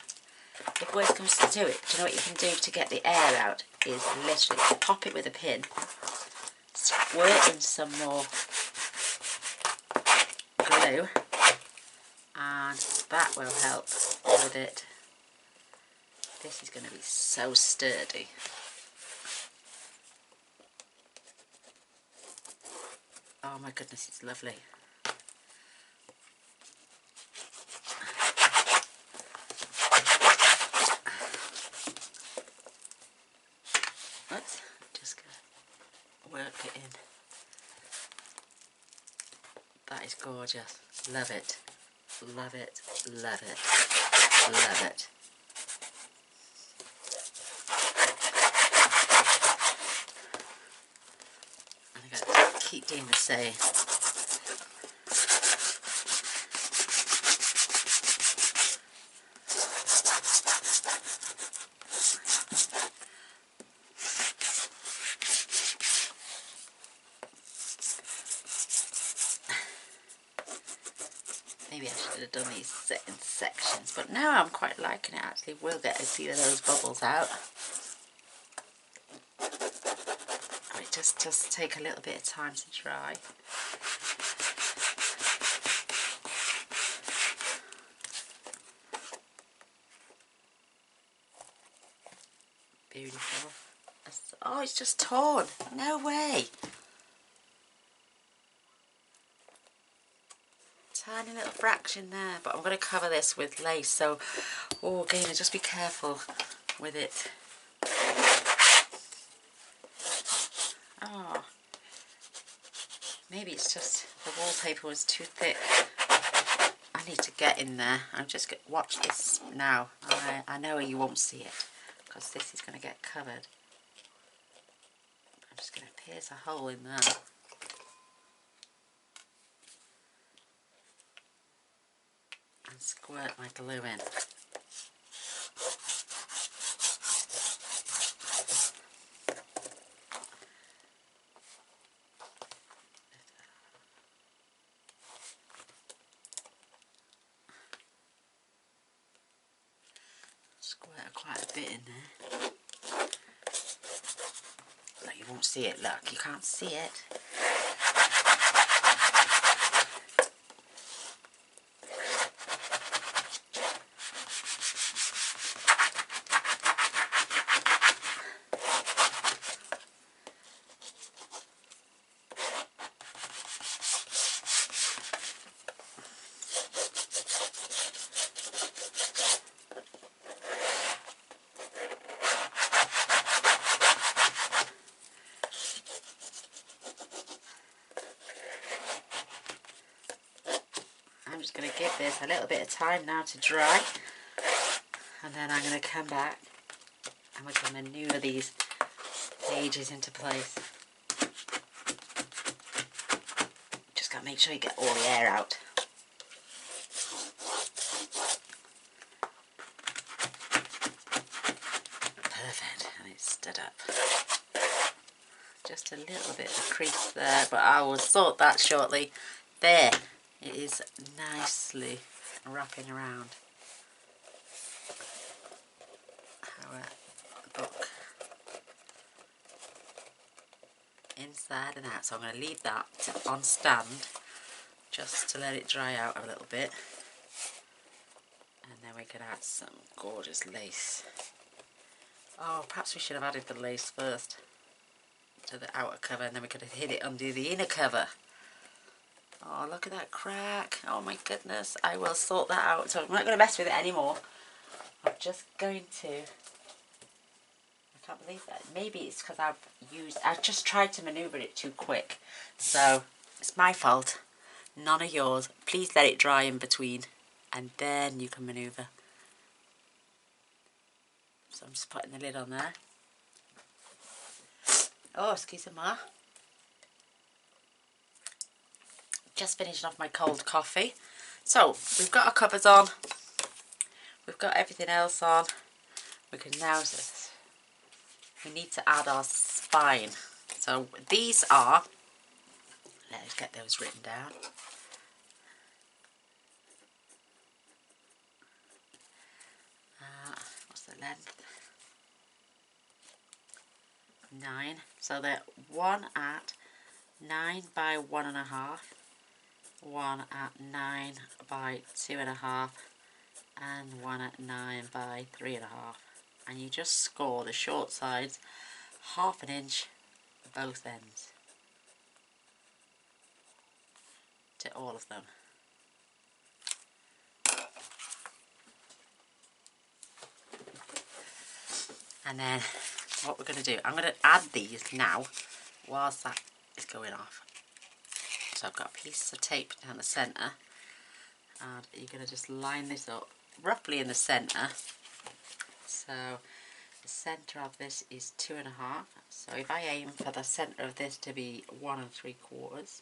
Speaker 1: If worst comes to do it, do you know what you can do to get the air out? Is literally pop it with a pin, squirt in some more glue, and that will help with it. This is going to be so sturdy. Oh my goodness, it's lovely. Let's just work it in. That is gorgeous. Love it. Love it. Love it. Love it. And I'm going to keep doing the same. Maybe I should have done these in sections, but now I'm quite liking it actually. We'll get a few of those bubbles out. Oh, it just take a little bit of time to dry. Beautiful. Oh, it's just torn. No way. Tiny little fraction there, but I'm going to cover this with lace. So, oh, again, just be careful with it. Oh, maybe it's just the wallpaper was too thick. I need to get in there. I'm just going to watch this now. I know you won't see it because this is going to get covered. I'm just going to pierce a hole in there. And squirt my glue in. Squirt quite a bit in there. Look, you won't see it, look, you can't see it. I'm just going to give this a little bit of time now to dry, and then I'm going to come back and we're going to maneuver these pages into place. Just got to make sure you get all the air out. Perfect, and it's stood up. Just a little bit of a crease there, but I will sort that shortly. There, it is nicely wrapping around our book, inside and out. So I'm going to leave that on stand just to let it dry out a little bit, and then we can add some gorgeous lace. Oh, perhaps we should have added the lace first to the outer cover, and then we could have hid it under the inner cover. Oh, look at that crack. Oh my goodness. I will sort that out. So I'm not going to mess with it anymore. I'm just going to... I can't believe that. Maybe it's because I've just tried to manoeuvre it too quick. So it's my fault. None of yours. Please let it dry in between, and then you can manoeuvre. So I'm just putting the lid on there. Oh, excuse me. Just finishing off my cold coffee. So we've got our covers on, we've got everything else on. We can now, we need to add our spine. So these are, let's get those written down. What's the length? 9. So they're one at 9 by 1.5. One at 9 by 2.5, and one at 9 by 3.5, and you just score the short sides 1/2 inch both ends to all of them. And then what we're going to do, I'm going to add these now whilst that is going off. So I've got a piece of tape down the centre, and you're going to just line this up roughly in the centre. So the centre of this is 2.5. So if I aim for the centre of this to be 1 3/4,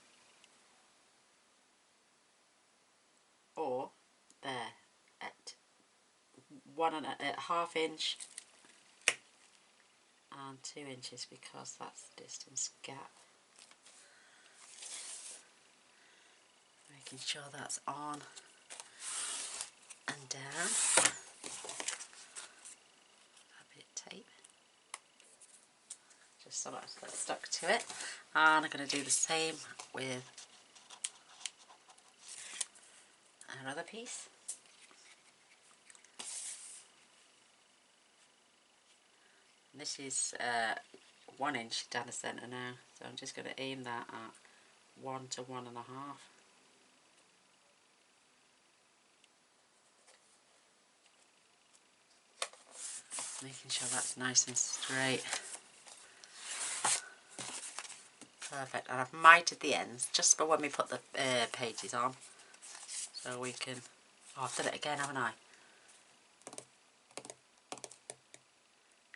Speaker 1: or there at 1.5 inch and 2 inches, because that's the distance gap. Making sure that's on and down. A bit of tape, just so that's stuck to it. And I'm going to do the same with another piece. And this is 1 inch down the centre now, so I'm just going to aim that at 1 to 1.5. Making sure that's nice and straight. Perfect. And I've mited the ends just for when we put the pages on. So we can... Oh, I've done it again, haven't I?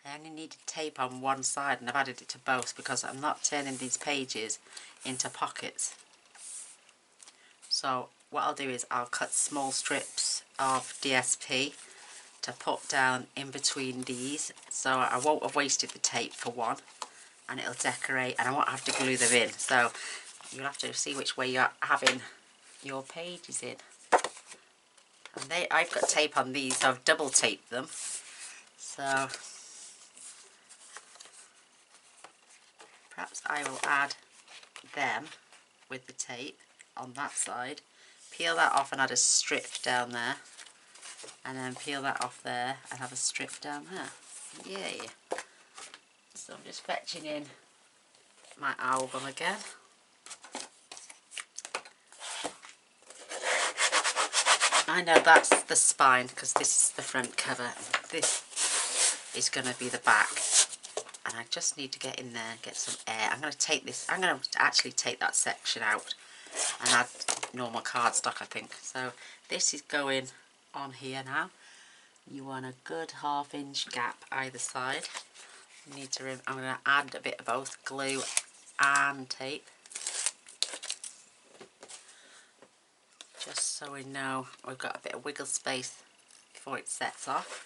Speaker 1: I only needed tape on one side and I've added it to both because I'm not turning these pages into pockets. So what I'll do is I'll cut small strips of DSP to put down in between these, so I won't have wasted the tape for one, and it'll decorate and I won't have to glue them in. So you'll have to see which way you're having your pages in. And I've got tape on these, so I've double taped them. So perhaps I will add them with the tape on that side, peel that off and add a strip down there, and then peel that off there and have a strip down there. Yay! So I'm just fetching in my album again. I know that's the spine because this is the front cover. This is going to be the back. And I just need to get in there and get some air. I'm going to take this, I'm going to actually take that section out and add normal cardstock, I think. So this is going on here now. You want a good 1/2 inch gap either side. You need to, I'm going to add a bit of both glue and tape. Just so we know we've got a bit of wiggle space before it sets off.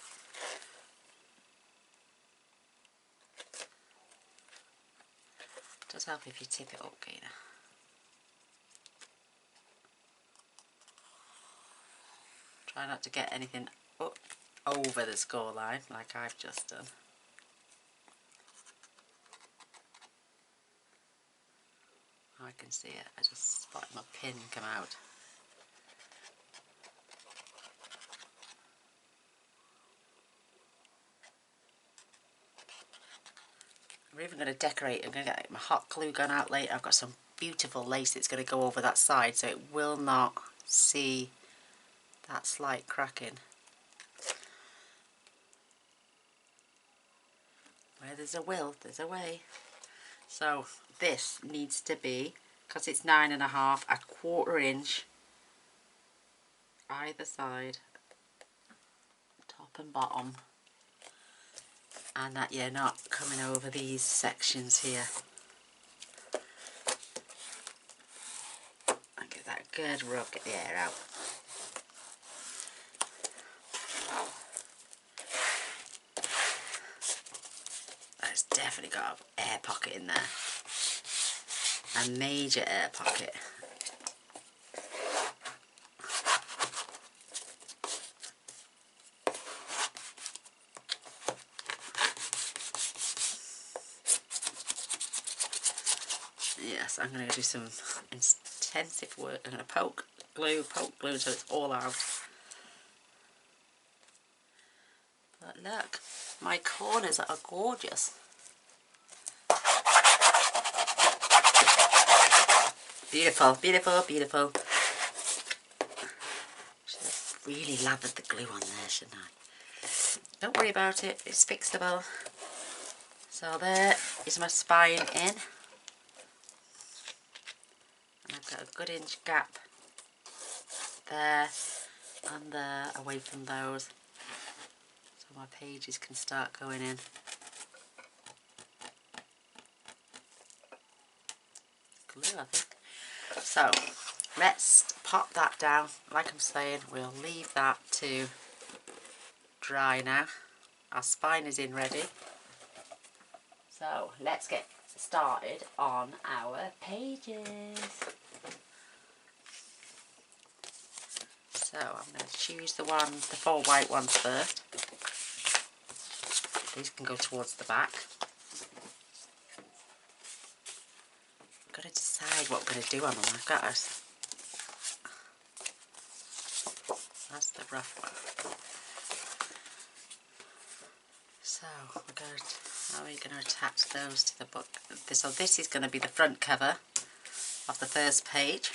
Speaker 1: It does help if you tip it up, Gaynor. Try not to get anything up over the score line like I've just done. I can see it, I just spotted my pin come out. We're even going to decorate. I'm going to get my hot glue gun out later. I've got some beautiful lace that's going to go over that side so it will not see that slight cracking. Where there's a will, there's a way. So this needs to be, because it's 9.5, a 1/4 inch either side, top and bottom. And that you're not coming over these sections here. And give that a good rub, get the air out. That's definitely got an air pocket in there. A major air pocket. Yes, I'm going to do some intensive work. I'm going to poke glue until it's all out. But look, my corners are gorgeous. Beautiful, beautiful, beautiful. Should have really lathered the glue on there, shouldn't I? Don't worry about it, it's fixable. So there is my spine in. And I've got a good inch gap there and there away from those. So my pages can start going in. Glue, I think. So let's pop that down. Like I'm saying, we'll leave that to dry now. Our spine is in ready. So let's get started on our pages. So I'm going to choose the 4 white ones first. These can go towards the back. I've got to decide what we're going to do on them. I've got to... That's the rough one. So we're going to, how are we going to attach those to the book? So this is going to be the front cover of the first page.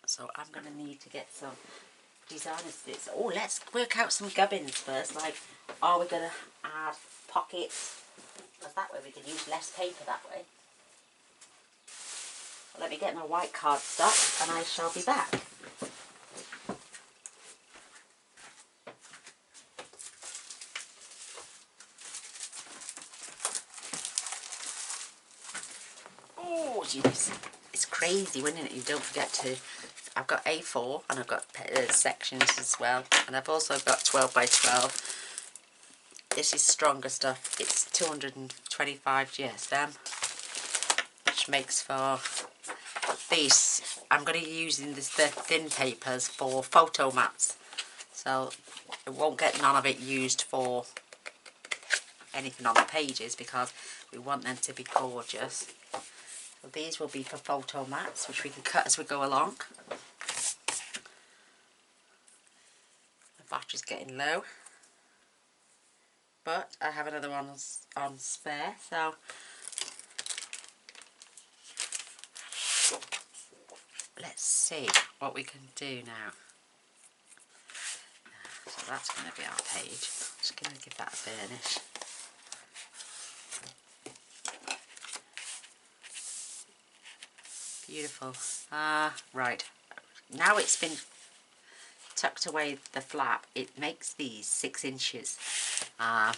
Speaker 1: So I'm going to need to get some designer stitches. Oh, let's work out some gubbins first. Like, are we going to add pockets? Because that way we can use less paper that way. Well, let me get my white cardstock and I shall be back. Oh, jeez. It's crazy, isn't it? You don't forget to... I've got A4 and I've got sections as well. And I've also got 12 by 12. This is stronger stuff. It's 225 GSM, which makes for these. I'm going to be using the thin papers for photo mats. So it won't get none of it used for anything on the pages because we want them to be gorgeous. So these will be for photo mats, which we can cut as we go along. The battery's getting low, but I have another one on spare, so let's see what we can do now. So that's going to be our page. I'm just going to give that a burnish. Beautiful. Right. Now it's been tucked away the flap, it makes these 6 inches. In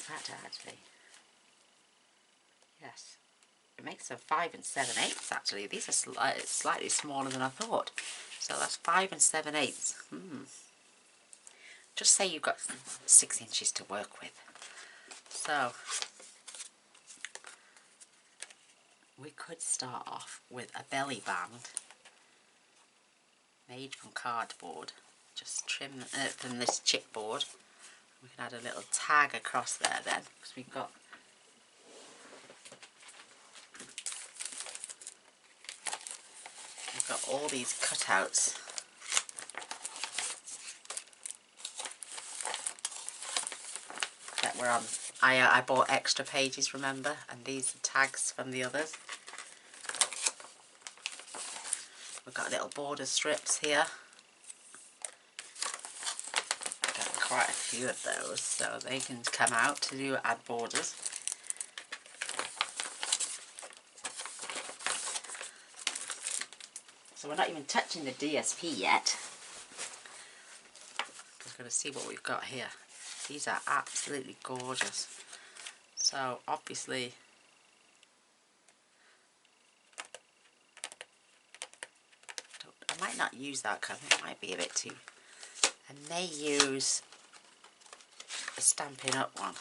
Speaker 1: fact, actually, yes, it makes them 5 7/8 actually. These are slightly smaller than I thought. So that's 5 7/8. Just say you've got 6 inches to work with. So we could start off with a belly band made from cardboard. Just trim from this chipboard. We can add a little tag across there then, because we've got all these cutouts. That were on. I bought extra pages, remember, and these are tags from the others. We've got little border strips here. Got quite a few of those, so they can come out to add borders. So we're not even touching the DSP yet. We're going to see what we've got here. These are absolutely gorgeous. So obviously I might not use that because it might be a bit too. I may use a Stampin' Up one.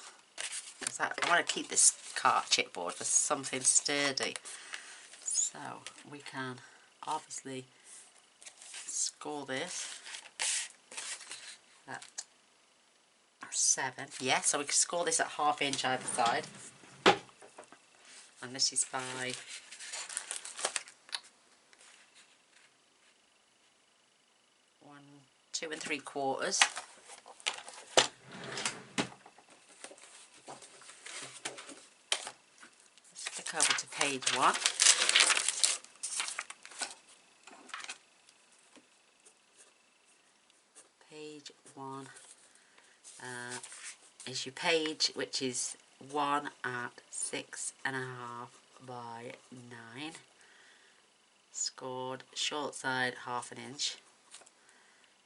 Speaker 1: Because I want to keep this chipboard for something sturdy. So we can obviously score this at 7. Yeah, so we can score this at 1/2 inch either side. And this is by 1, 2 3/4. Let's flick over to page 1. Page 1 is your page, which is 1 at 6.5 by 9. Scored short side 1/2 inch,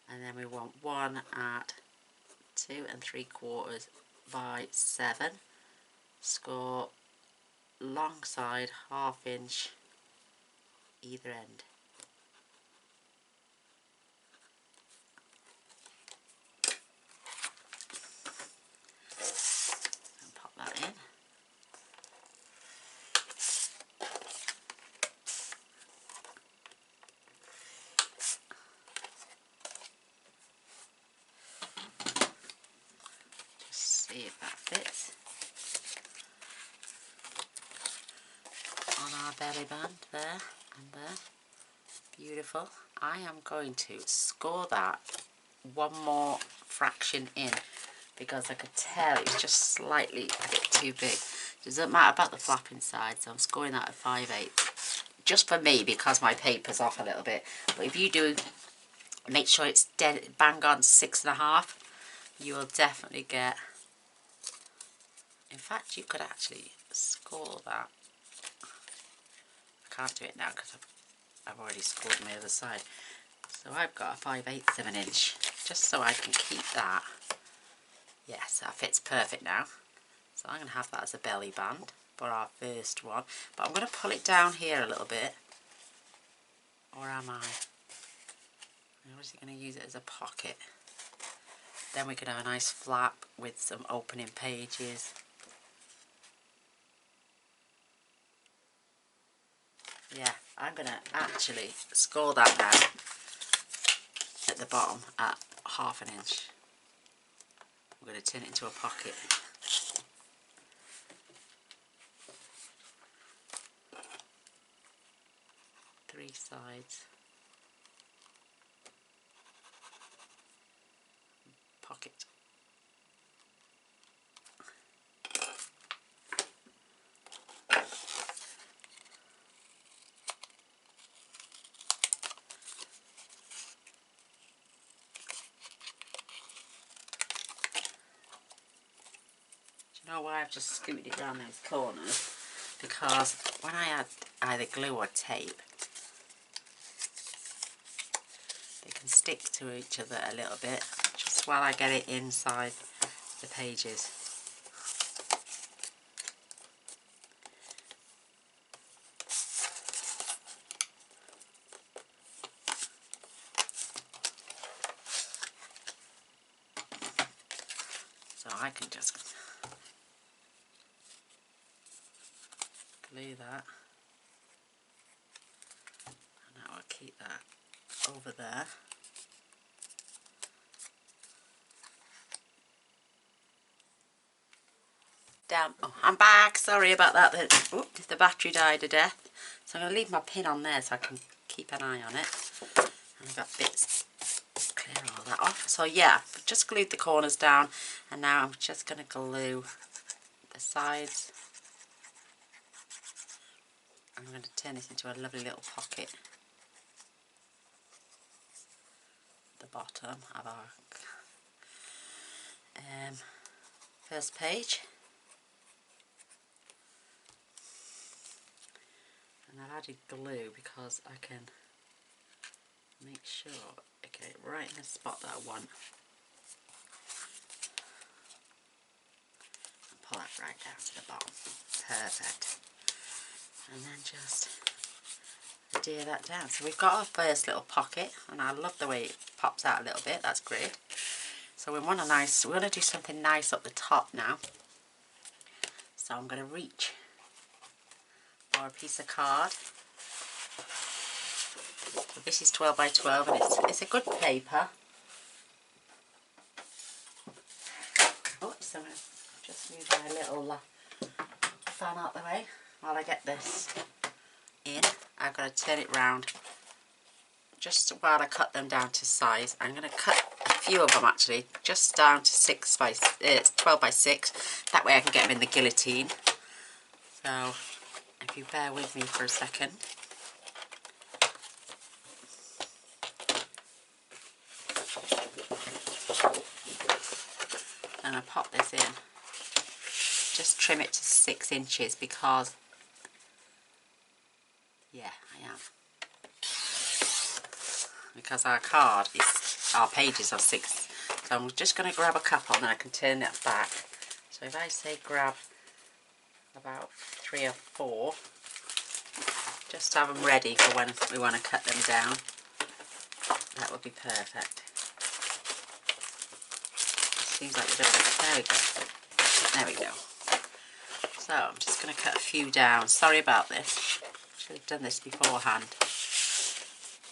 Speaker 1: and then we want 1 at 2 3/4 by 7. Score long side 1/2 inch either end. And pop that in. Just see if that fits on our belly band there and there. Beautiful. I am going to score that 1 more fraction in because I could tell it was just slightly a bit too big. It doesn't matter about the flap inside, so I'm scoring that at 5/8. Just for me because my paper's off a little bit. But if you do make sure it's dead bang on 6.5. You will definitely get, in fact you could actually score that. I can't do it now because I've already scored on the other side. So I've got a 5/8 of an inch, just so I can keep that. Yes, that fits perfect now. So I'm going to have that as a belly band for our first one. But I'm going to pull it down here a little bit. Or am I? I'm obviously going to use it as a pocket. Then we can have a nice flap with some opening pages. Yeah, I'm going to actually score that now at the bottom at 1/2 inch. I'm going to turn it into a pocket. Three sides. Pocket. Do you know why I've just scooted it around those corners? Because when I add either glue or tape, they can stick to each other a little bit just while I get it inside the pages. So I can just glue that, and I will keep that over there. Down. Oh, I'm back. Sorry about that. The battery died to death. So I'm going to leave my pin on there so I can keep an eye on it. And I've got bits. Clear all that off. So yeah, I've just glued the corners down, and now I'm just going to glue the sides. I'm going to turn this into a lovely little pocket. The bottom of our first page. And I've added glue because I can make sure I get it right in the spot that I want. And pull that right down to the bottom. Perfect. And then just adhere that down. So we've got our first little pocket, and I love the way it pops out a little bit. That's great. So we want we're going to do something nice up the top now. So I'm going to reach for a piece of card. So this is 12 by 12, and it's a good paper. Oh, so I'm going to just move my little fan out the way while I get this in. I've got to turn it round just while I cut them down to size. I'm going to cut a few of them actually, just down to 12 by 6. That way I can get them in the guillotine. So if you bear with me for a second. And I pop this in. Just trim it to 6 inches because, yeah, I am. Because our pages are 6. So I'm just going to grab a couple and then I can turn it back. So if I say grab about 3 or 4, just to have them ready for when we want to cut them down, that would be perfect. Seems like we're doing it. There we go. So I'm just going to cut a few down. Sorry about this. Should have done this beforehand.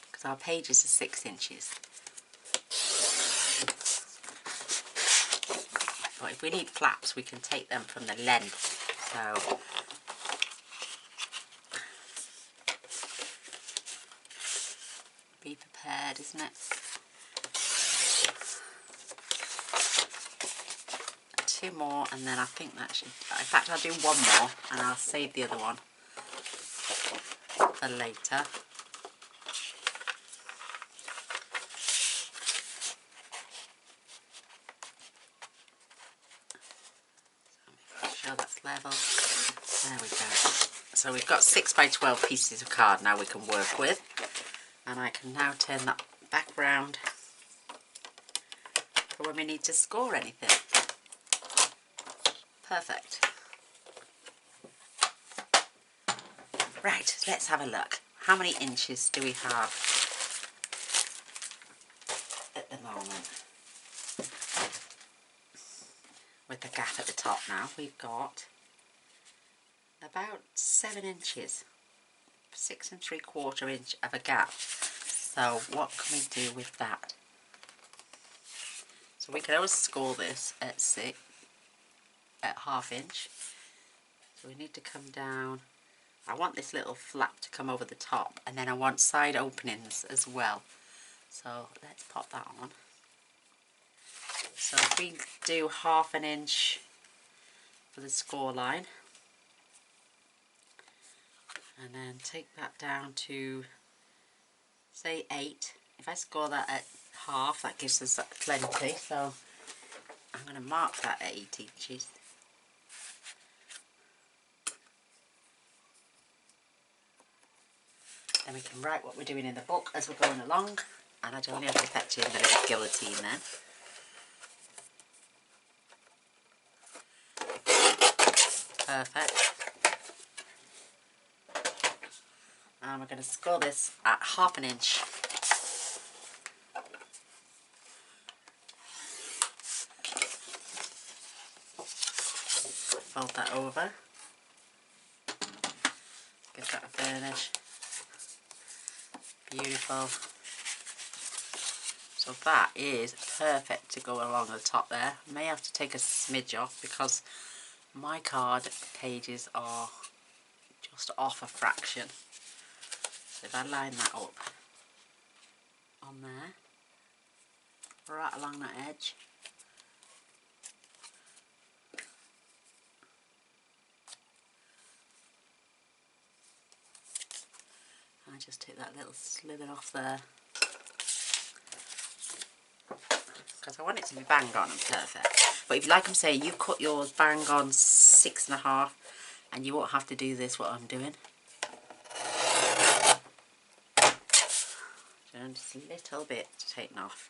Speaker 1: Because our pages are 6 inches. But if we need flaps, we can take them from the length. So be prepared, isn't it? 2 more, and then I think that should, in fact I'll do 1 more and I'll save the other one for later. level. There we go. So we've got 6 by 12 pieces of card now we can work with. And I can now turn that back round for when we need to score anything. Perfect. Right, let's have a look. How many inches do we have at the moment? With the gap at the top now, we've got about 7 inches. 6 3/4 inch of a gap. So what can we do with that? So we can always score this at 1/2 inch. So we need to come down. I want this little flap to come over the top, and then I want side openings as well. So let's pop that on. So if we do 1/2 inch for the score line, and then take that down to say 8. If I score that at 1/2, that gives us plenty, so I'm going to mark that at 8 inches. Then we can write what we're doing in the book as we're going along, and I'd only have to fetch in the little guillotine then. Perfect. And we're going to score this at 1/2 inch. Fold that over. Give that a burnish. Beautiful. So that is perfect to go along the top there. I may have to take a smidge off because my card pages are just off a fraction. So if I line that up on there, right along that edge, I just take that little slither off there because I want it to be bang on and perfect. But if, like I'm saying, you cut yours bang on 6 1/2, and you won't have to do this what I'm doing. Just a little bit taken off.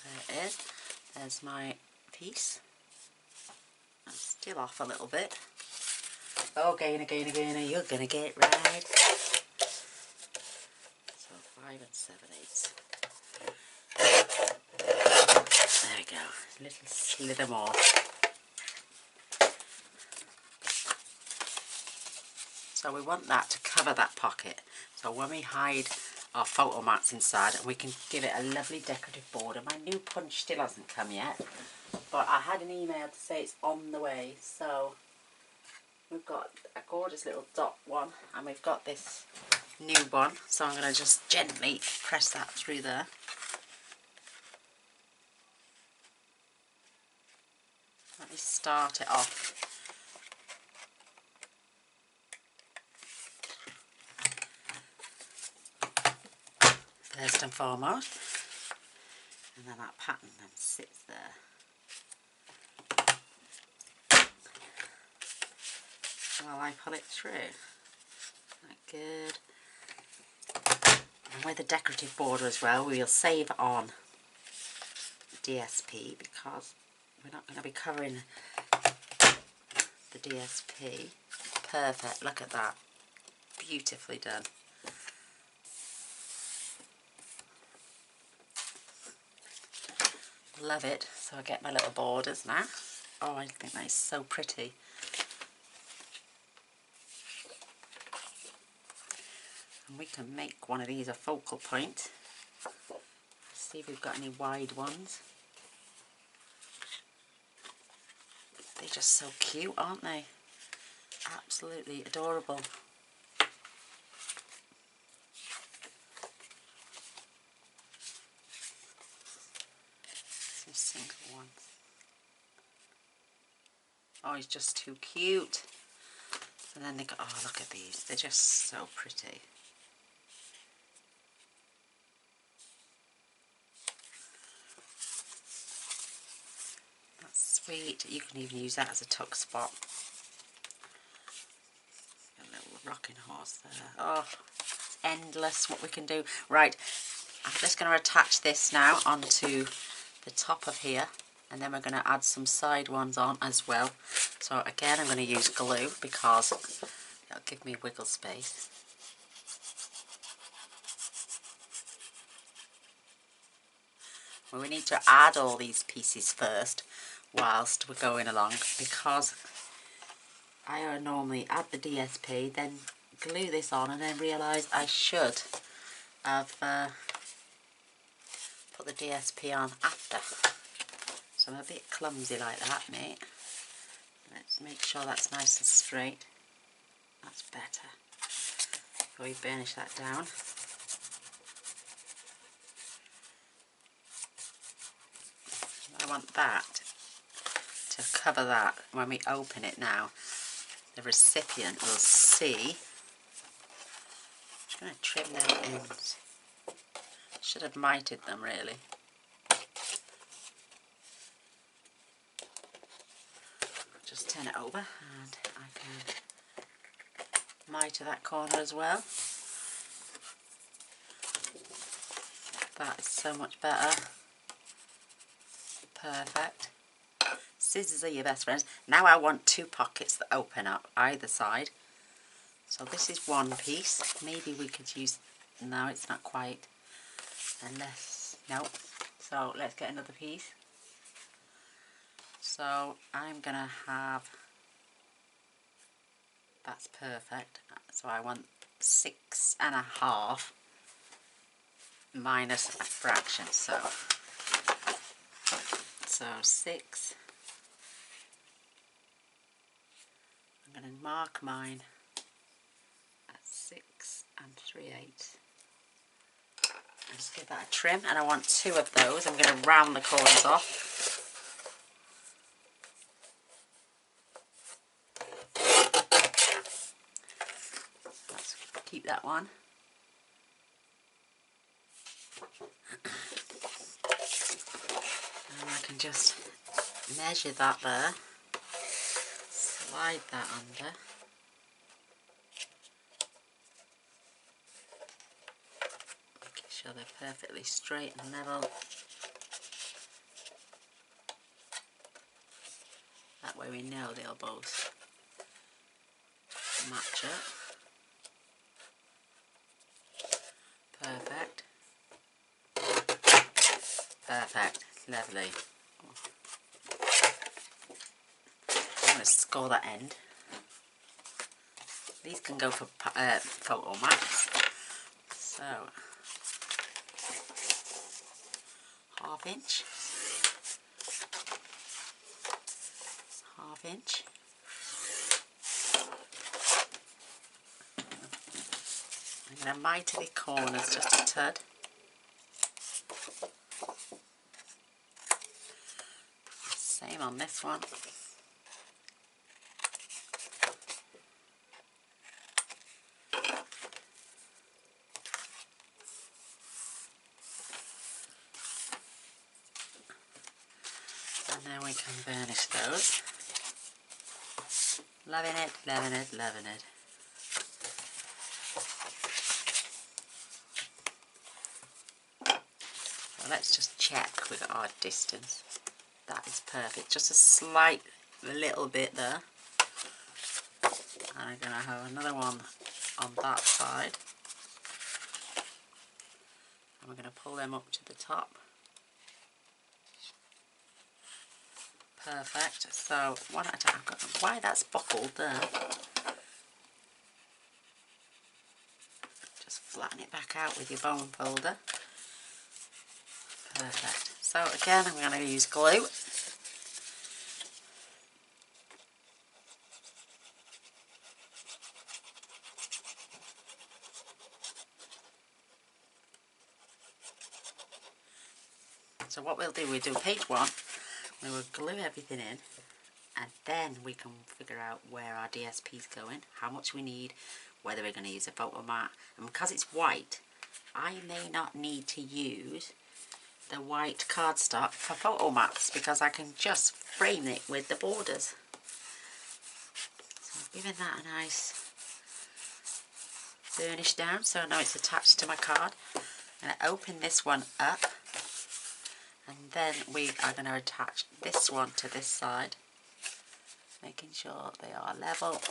Speaker 1: There it is. There's my piece. That's still off a little bit. Oh, Gaynor, Gaynor, Gaynor, you're gonna get it right. So 5 7/8. There we go. A little slither more. So we want that to cover that pocket. So when we hide our photo mats inside, and we can give it a lovely decorative border. My new punch still hasn't come yet, but I had an email to say it's on the way. So we've got a gorgeous little dot one, and we've got this new one. So I'm going to just gently press that through there. Let me start it off. First and foremost, and then that pattern then sits there. While I pull it through. That good. And with a decorative border as well, we'll save on DSP because we're not going to be covering the DSP. Perfect, look at that. Beautifully done. Love it. So I get my little borders now. Oh, I think that is so pretty. And we can make one of these a focal point. Let's see if we've got any wide ones. They're just so cute, aren't they? Absolutely adorable. Some single ones. Oh, he's just too cute. And then they go, oh, look at these. They're just so pretty. sweet. You can even use that as a tuck spot. A little rocking horse there. Oh, endless what we can do. Right, I'm just going to attach this now onto the top of here, and then we're going to add some side ones on as well. So again, I'm going to use glue because it'll give me wiggle space. Well, we need to add all these pieces first whilst we're going along, because I normally add the DSP, then glue this on, and then realise I should have put the DSP on after. So I'm a bit clumsy like that, mate. Let's make sure that's nice and straight. That's better. Before we burnish that down. I want that to cover that when we open it now. The recipient will see. I'm going to trim them ends. Should have mited them really. Just turn it over and I can miter that corner as well. That is so much better. Perfect. Scissors are your best friends. Now I want two pockets that open up either side. So this is one piece. Maybe we could use... No, it's not quite. Unless... No. So let's get another piece. So I'm going to have... That's perfect. So I want 6.5 minus a fraction. So 6. I'm going to mark mine at 6 3/8. Just give that a trim, and I want 2 of those. I'm going to round the corners off. Let's keep that one. And I can just measure that there, slide that under. Making sure they're perfectly straight and level. That way we know they'll both match up. Perfect. Perfect. Lovely. I'm going to score that end. These can go for photo mats. So, 1/2 inch. 1/2 inch. I'm going to miter the corners just a tad. Same on this one. And then we can burnish those. Loving it, loving it, loving it. So let's just check with our distance. That is perfect. Just a slight little bit there. And I'm going to have another one on that side. And we're going to pull them up to the top. Perfect. So one at a time. Why that's buckled there. Just flatten it back out with your bone folder. Perfect. So again, I'm going to use glue. So what we'll do, we'll do page 1, we will glue everything in, and then we can figure out where our DSP is going, how much we need, whether we're going to use a photo mat. And because it's white, I may not need to use the white cardstock for photo mats because I can just frame it with the borders. So I'm giving that a nice burnish down so I know it's attached to my card. I'm going to open this one up, and then we are going to attach this one to this side, making sure they are level.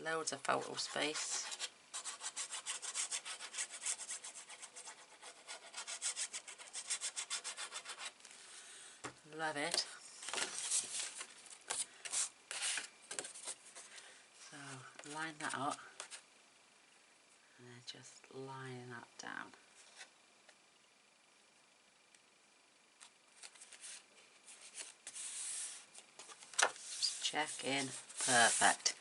Speaker 1: Loads of photo space. Love it. So line that up and then just line that down. Just check in. Perfect.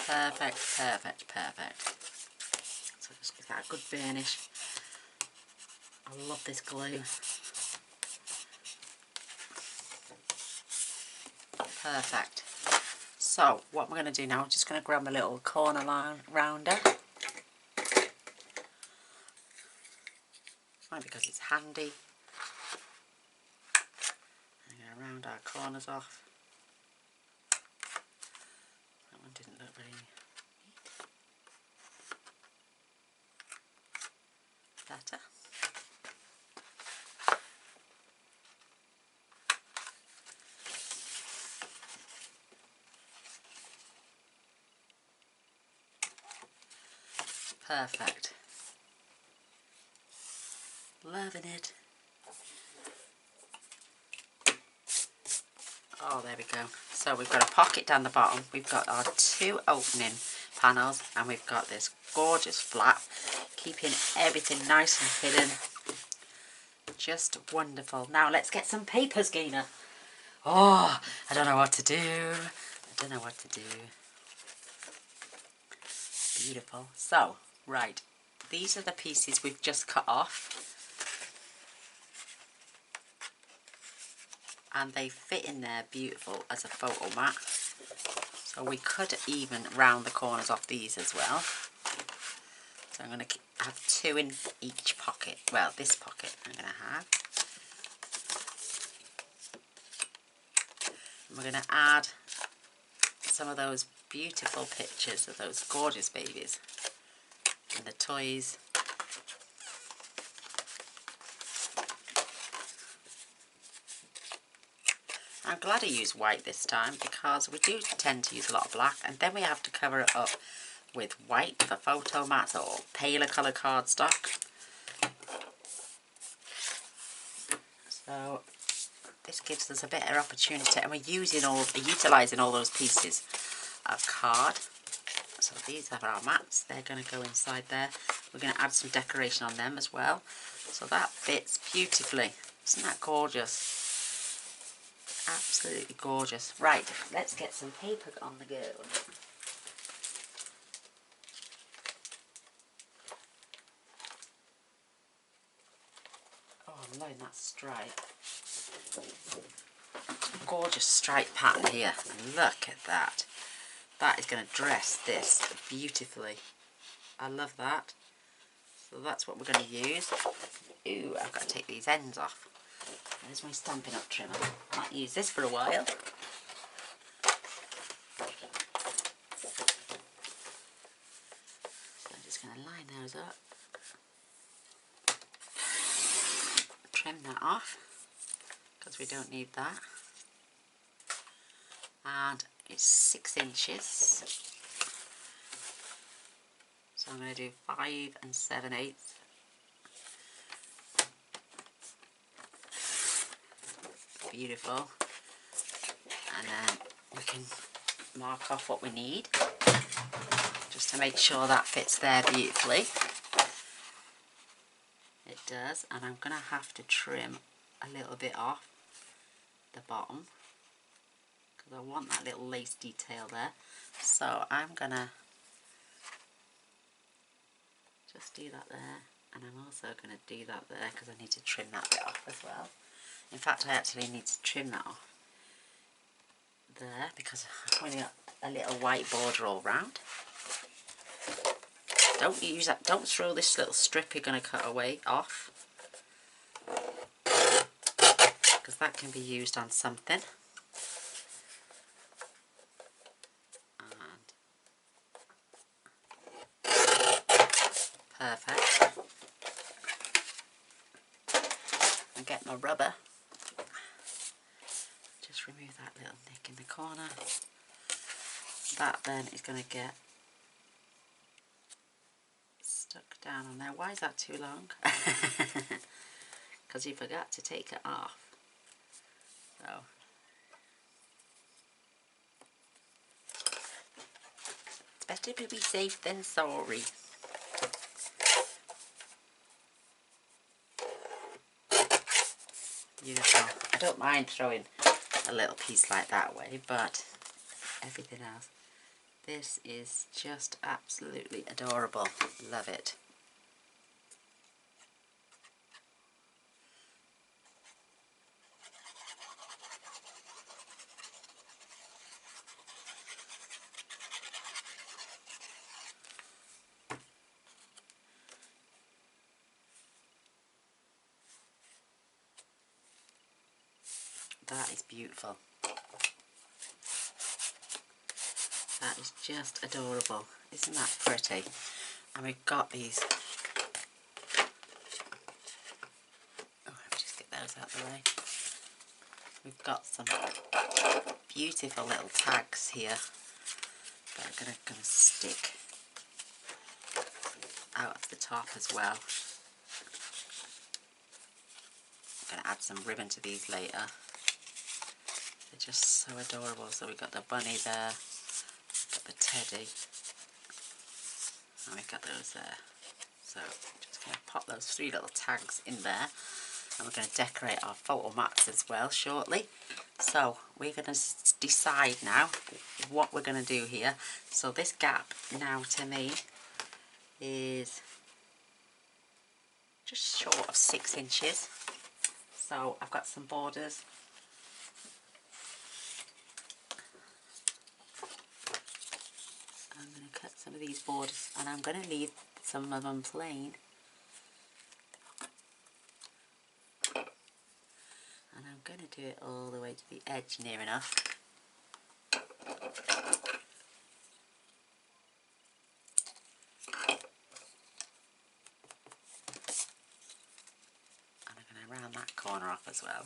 Speaker 1: Perfect, perfect, perfect. So just give that a good burnish. I love this glue. Perfect. So what we're going to do now, I'm just going to grab my little corner line rounder. Might because it's handy. I'm going to round our corners off. That one didn't look very neat. Better. Perfect. Loving it. Oh, there we go. So we've got a pocket down the bottom. We've got our two opening panels, and we've got this gorgeous flap, keeping everything nice and hidden. Just wonderful. Now let's get some papers, Gaynor. Oh, I don't know what to do. I don't know what to do. Beautiful. So, right. These are the pieces we've just cut off. And they fit in there beautiful as a photo mat. So we could even round the corners off these as well. So I'm going to have two in each pocket. Well, this pocket I'm going to have. And we're going to add some of those beautiful pictures of those gorgeous babies and the toys. I'm glad I used white this time because we do tend to use a lot of black, and then we have to cover it up with white for photo mats or paler colour cardstock. So this gives us a better opportunity, and we're utilising all those pieces of card. So these are our mats, they're going to go inside there. We're going to add some decoration on them as well. So that fits beautifully. Isn't that gorgeous? Absolutely gorgeous. Right, let's get some paper on the go. Oh, I'm loving that stripe. Gorgeous stripe pattern here. Look at that. That is going to dress this beautifully. I love that. So that's what we're going to use. Ooh, I've got to take these ends off. There's my Stampin' Up trimmer. Might use this for a while. So I'm just going to line those up. Trim that off because we don't need that. And it's 6 inches. So I'm going to do 5 7/8. Beautiful. And then we can mark off what we need just to make sure that fits there beautifully. It does, and I'm going to have to trim a little bit off the bottom because I want that little lace detail there. So I'm going to just do that there, and I'm also going to do that there because I need to trim that bit off as well. In fact, I actually need to trim that off there because I've only got a little white border all round. Don't use that. Don't throw this little strip you're going to cut away off. because that can be used on something. And perfect. And get my rubber. Just remove that little nick in the corner. That then is going to get stuck down on there. Why is that too long? Because you forgot to take it off. So it's better to be safe than sorry. Beautiful. I don't mind throwing a little piece like that way, but everything else. This is just absolutely adorable. Love it. That is beautiful. That is just adorable. Isn't that pretty? And we've got these. Oh, let me just get those out of the way. We've got some beautiful little tags here that are going to stick out of the top as well. I'm going to add some ribbon to these later. They're just so adorable. So we've got the bunny there, we've got the teddy, and we've got those there. So I'm just going to pop those 3 little tags in there, and we're going to decorate our photo mats as well shortly. So we're going to decide now what we're going to do here. So this gap now to me is just short of 6 inches. So I've got some borders. I'm going to cut some of these borders, and I'm going to leave some of them plain. And I'm going to do it all the way to the edge near enough. And I'm going to round that corner off as well.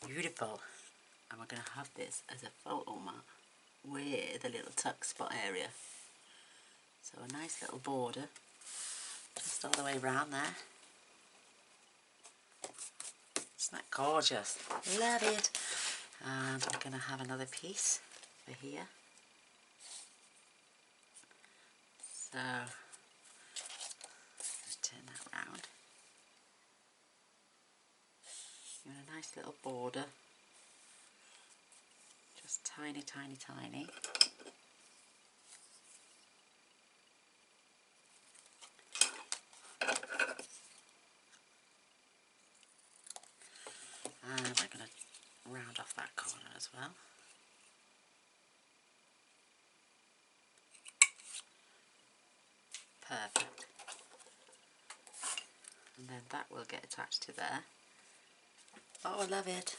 Speaker 1: Beautiful. And we're going to have this as a photo mat with a little tuck spot area. So a nice little border just all the way around there. Isn't that gorgeous? Love it. And we're going to have another piece for here. So just turn that round. Give it a nice little border. Just tiny, tiny, tiny. And we're going to round off that corner as well. Perfect. And then that will get attached to there. Oh, I love it.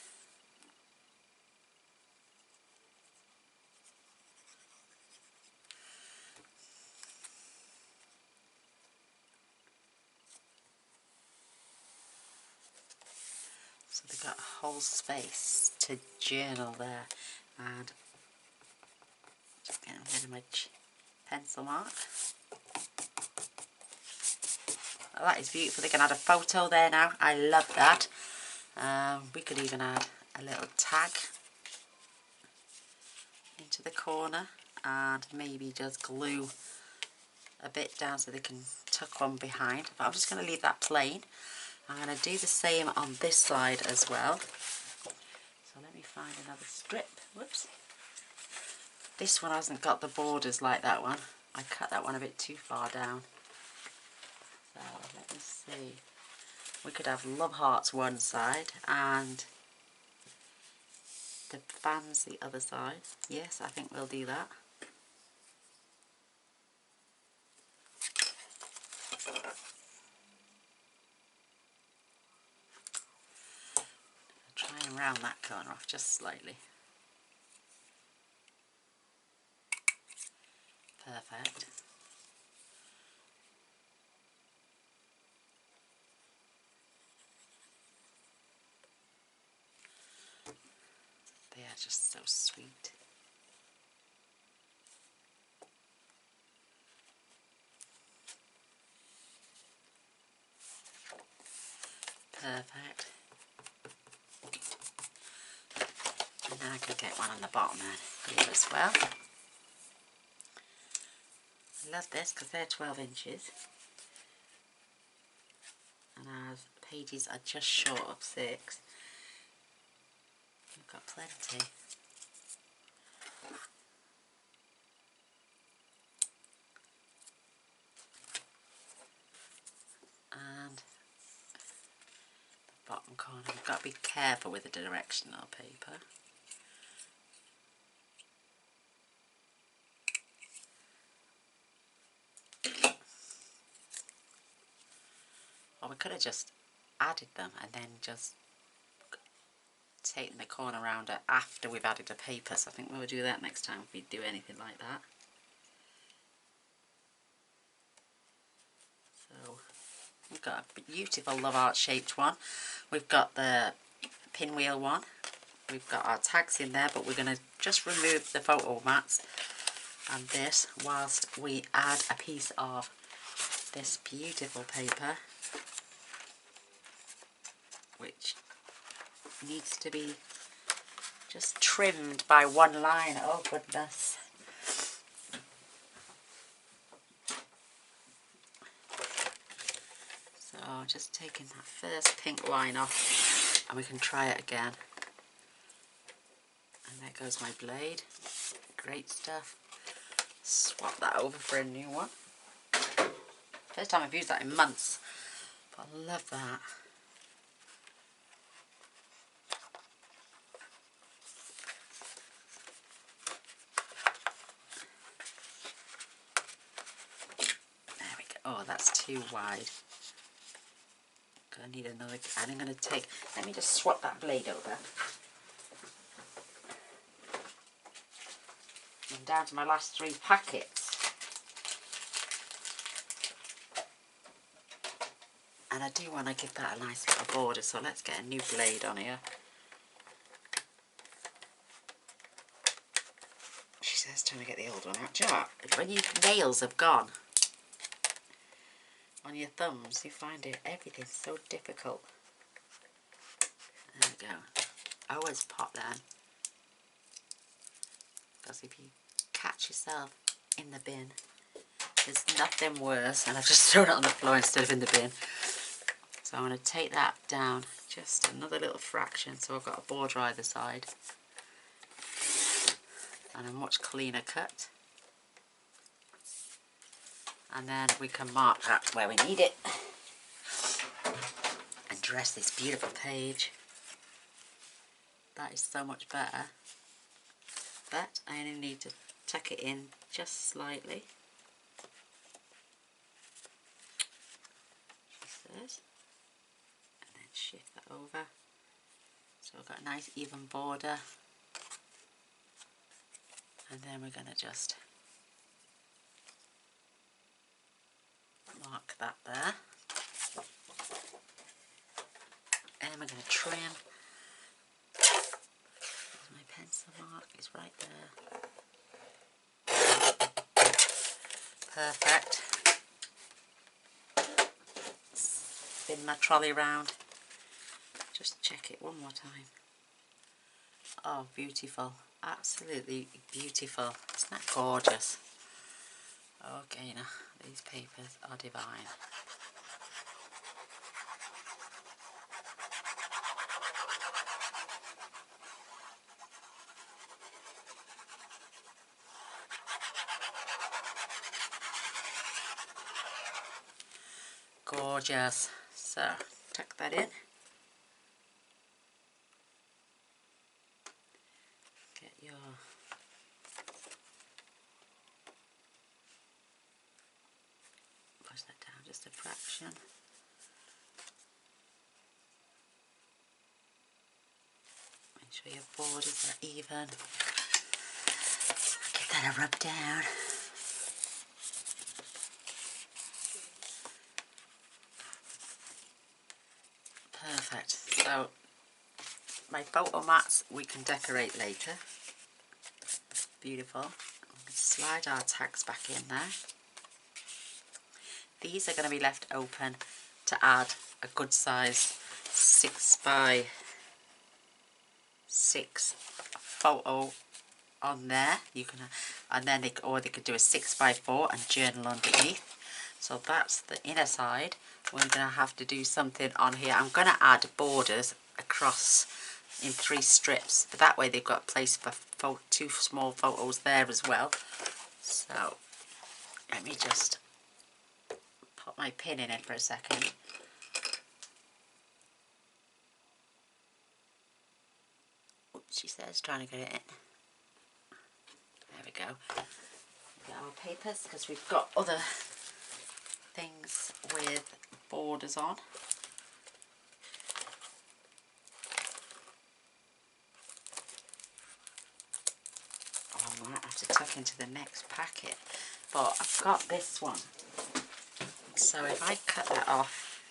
Speaker 1: So they've got a whole space to journal there. And just getting rid of my pencil mark. Oh, that is beautiful. They can add a photo there now. I love that. We could even add a little tag into the corner and maybe just glue a bit down so they can tuck one behind. But I'm just going to leave that plain. I'm going to do the same on this side as well. So let me find another strip. Whoops. This one hasn't got the borders like that one. I cut that one a bit too far down. So let me see. We could have love hearts one side and the fans the other side. Yes, I think we'll do that. Try and round that corner off just slightly. Perfect. They are just so sweet. Perfect. And then I can get one on the bottom here as well. I love this because they're 12 inches. And our pages are just short of 6. We've got plenty. And the bottom corner, we've got to be careful with the directional paper. Or we could have just added them and then just taken the corner around it after we've added the paper. So I think we'll do that next time if we do anything like that. So we've got a beautiful love heart shaped one. We've got the pinwheel one. We've got our tags in there, but we're going to just remove the photo mats and this whilst we add a piece of this beautiful paper, which needs to be just trimmed by one line. Oh goodness. So just taking that first pink line off and we can try it again. And there goes my blade. Great stuff. Swap that over for a new one. First time I've used that in months, but I love that. There we go. Oh, that's too wide. I need another. And I'm going to take. Let me just swap that blade over. I'm down to my last 3 packets. And I do want to give that a nice little border, so let's get a new blade on here. She says, trying to get the old one out. Do you know what? When your nails have gone on your thumbs, you find everything's so difficult. There we go. Always pop them. Because if you catch yourself in the bin, there's nothing worse. And I've just thrown it on the floor instead of in the bin. So I'm going to take that down just another little fraction, so I've got a border either side. And a much cleaner cut. And then we can mark that where we need it. And dress this beautiful page. That is so much better. But I only need to tuck it in just slightly. Just this. And then shift that over. So we've got a nice even border. And then we're going to just mark that there. And we're going to trim. There's my pencil mark, it's right there. Perfect. Spin my trolley round. Just check it one more time. Oh, beautiful. Absolutely beautiful. Isn't that gorgeous? Oh, Gaynor, these papers are divine. Gorgeous. So, tuck that in. Get your push that down just a fraction. Make sure your borders are even. Give that a rub down. Perfect. So my photo mats we can decorate later. Beautiful. Slide our tags back in there. These are going to be left open to add a good size 6x6 photo on there. You can, and then they could do a 6x4 and journal underneath. So that's the inner side. We're going to have to do something on here. I'm going to add borders across in 3 strips, but that way they've got a place for 2 small photos there as well. So let me just put my pin in it for a second. Oops, she says, trying to get it in. There we go. Get our papers, because we've got other things with borders on. I might have to tuck into the next packet, but I've got this one. So if I cut that off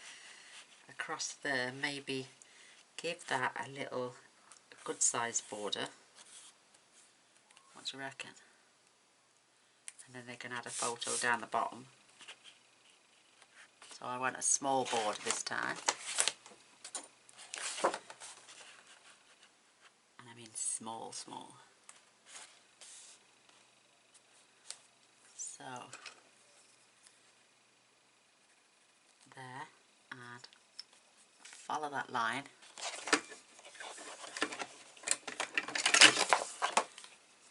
Speaker 1: across there, maybe give that a little good size border. What do you reckon? And then they can add a photo down the bottom. So I want a small border this time. And I mean small. So there, and follow that line.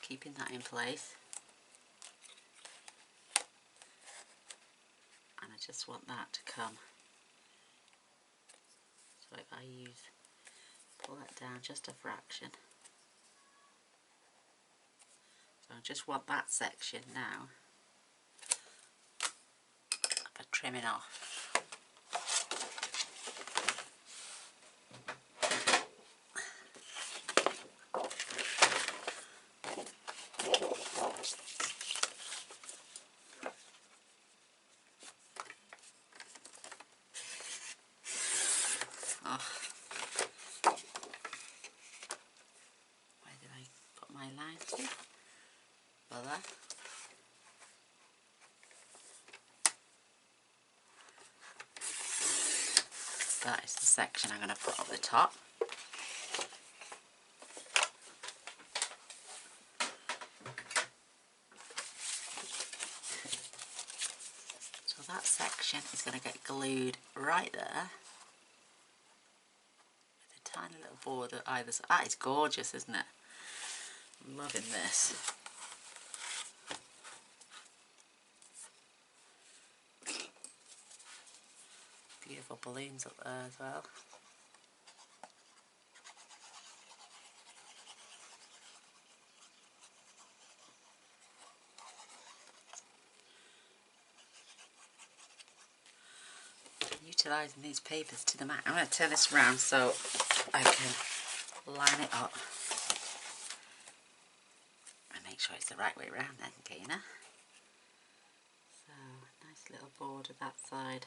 Speaker 1: Keeping that in place. And I just want that to come. So if I pull that down just a fraction. So I just want that section now for trimming off. Oh. Where did I put my line to? Well, there. That is the section I'm going to put up the top. So that section is going to get glued right there. With a tiny little border either side. That is gorgeous, isn't it? I'm loving this. Beautiful balloons up there as well. Utilising these papers to the max. I'm going to turn this around so I can line it up and make sure it's the right way around then, Gaynor. So, nice little border that side.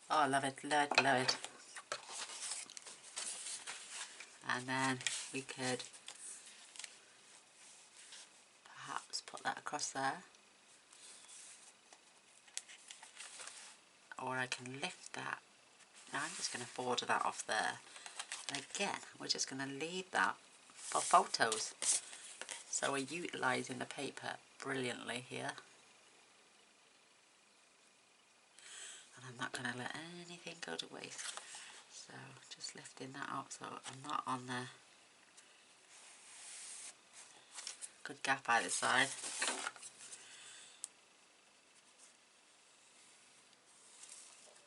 Speaker 1: Oh, I love it, love it, love it. And then we could perhaps put that across there. Or I can lift that. Now I'm just going to border that off there. And again, we're just going to leave that for photos. So we're utilising the paper brilliantly here. And I'm not going to let anything go to waste. So just lifting that up so I'm not on the Good gap either side.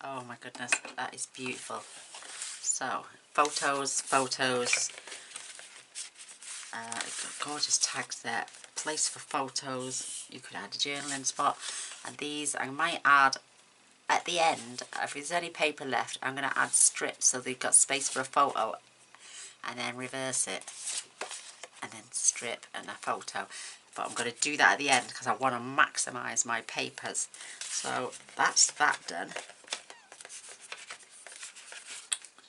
Speaker 1: Oh my goodness, that is beautiful. So, photos, photos. Got gorgeous tags there. Place for photos. You could add a journaling spot. And these I might add at the end. If there's any paper left, I'm going to add strips so they've got space for a photo. And then reverse it. And then strip and a photo. But I'm going to do that at the end because I want to maximise my papers. So that's that done.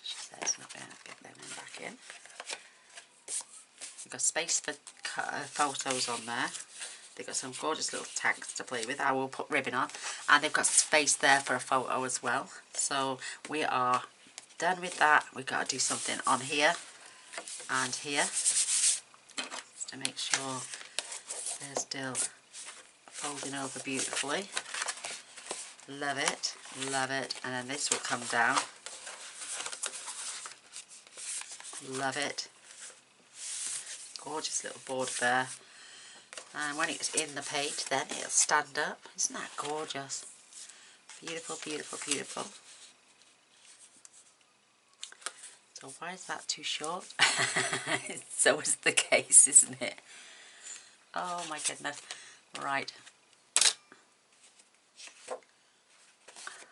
Speaker 1: She says not going to get them back in. We've got space for photos on there. They've got some gorgeous little tags to play with. I will put ribbon on. And they've got space there for a photo as well. So we are done with that. We've got to do something on here and here. Just to make sure they're still folding over beautifully. Love it. Love it. And then this will come down. Love it. Gorgeous little border there. And when it's in the page, then it'll stand up. Isn't that gorgeous? Beautiful, beautiful, beautiful. So why is that too short? So is the case, isn't it? Oh my goodness. Right.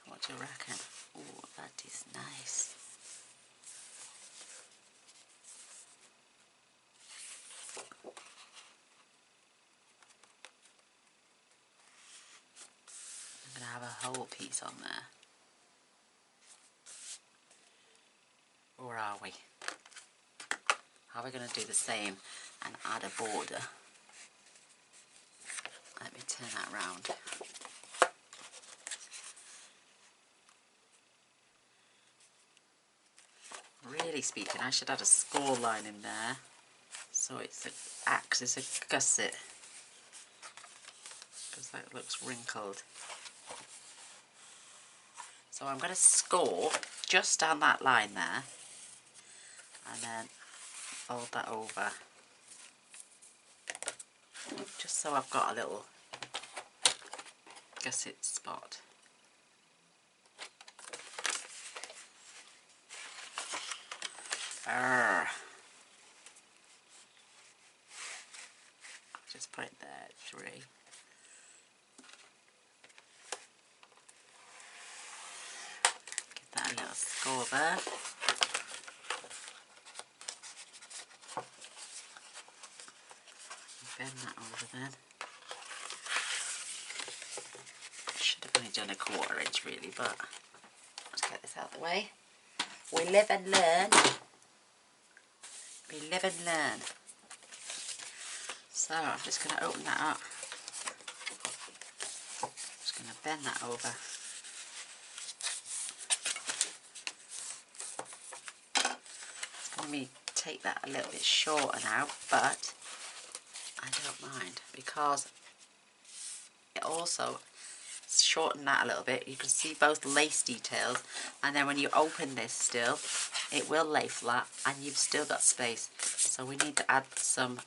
Speaker 1: What do you reckon? Oh, that is nice. I'm going to have a whole piece on there. Or are we? Are we going to do the same and add a border? Let me turn that round. Really speaking, I should add a score line in there so it acts as a gusset, because that looks wrinkled. So I'm going to score just down that line there and then fold that over, just so I've got a little gusset spot. I'll just put it there at 3. Give that a little score there. Bend that over then. Should have only done a 1/4 inch really, but let's get this out of the way. We live and learn. We live and learn. So I'm just going to open that up. Just going to bend that over. It's going to be take that a little bit shorter now, but I don't mind because it also shorten that a little bit. You can see both lace details, and then when you open this still, it will lay flat and you've still got space. So we need to add something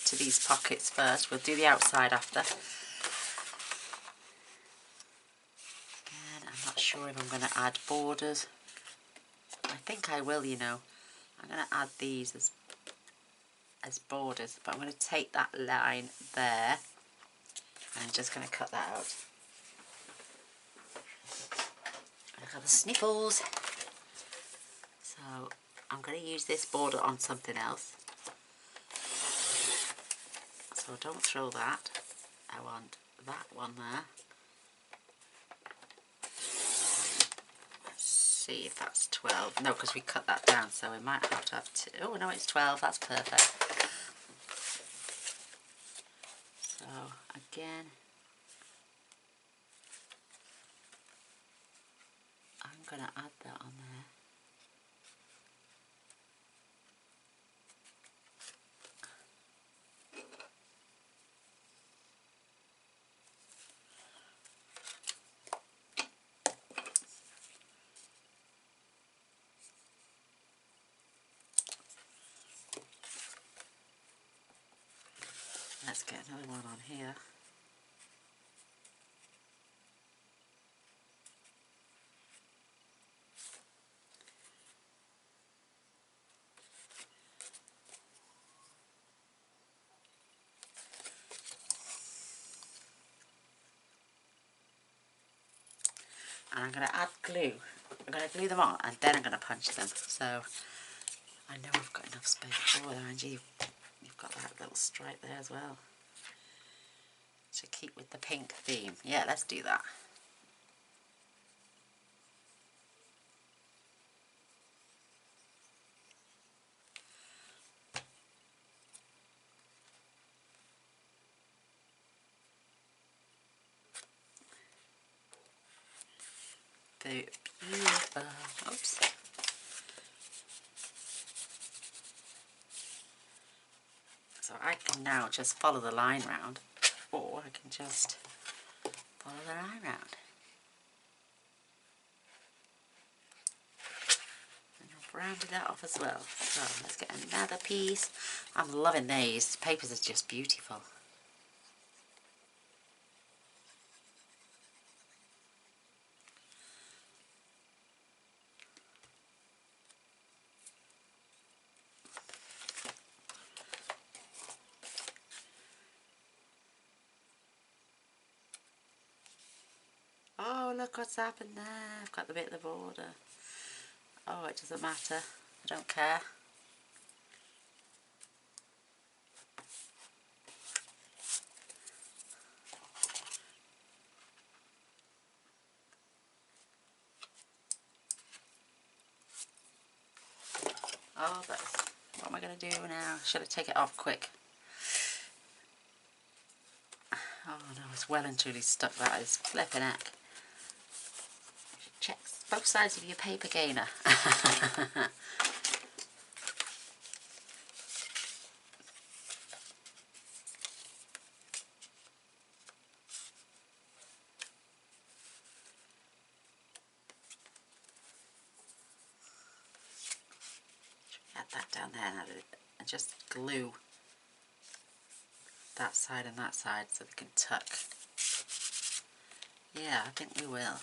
Speaker 1: to these pockets first. We'll do the outside after. Again, I'm not sure if I'm going to add borders. I think I will, you know. I'm going to add these as borders, but I'm going to take that line there and I'm just going to cut that out. Look at the sniffles. So I'm going to use this border on something else. So don't throw that. I want that one there. Let's see if that's 12. No, because we cut that down, so we might have to have 2. Oh no, it's 12. That's perfect. So again, I'm going to add that on there. Let's get another one on here. And I'm going to add glue. I'm going to glue them on and then I'm going to punch them. So I know I've got enough space. Oh, Angie, you've got that little stripe there as well. To keep with the pink theme. Yeah, let's do that. Beautiful. Oops. So I can now just follow the line round, or I can just follow the line round. And I've rounded that off as well. So let's get another piece. I'm loving these. The papers are just beautiful. Oh, look what's happened there. I've got the bit of the border. Oh, it doesn't matter. I don't care. Oh, that's... What am I going to do now? Should I take it off quick? Oh no, it's well and truly stuck. That is flipping heck. Check both sides of your paper, Gaynor. Add that down there and just glue that side and that side so they can tuck. Yeah, I think we will.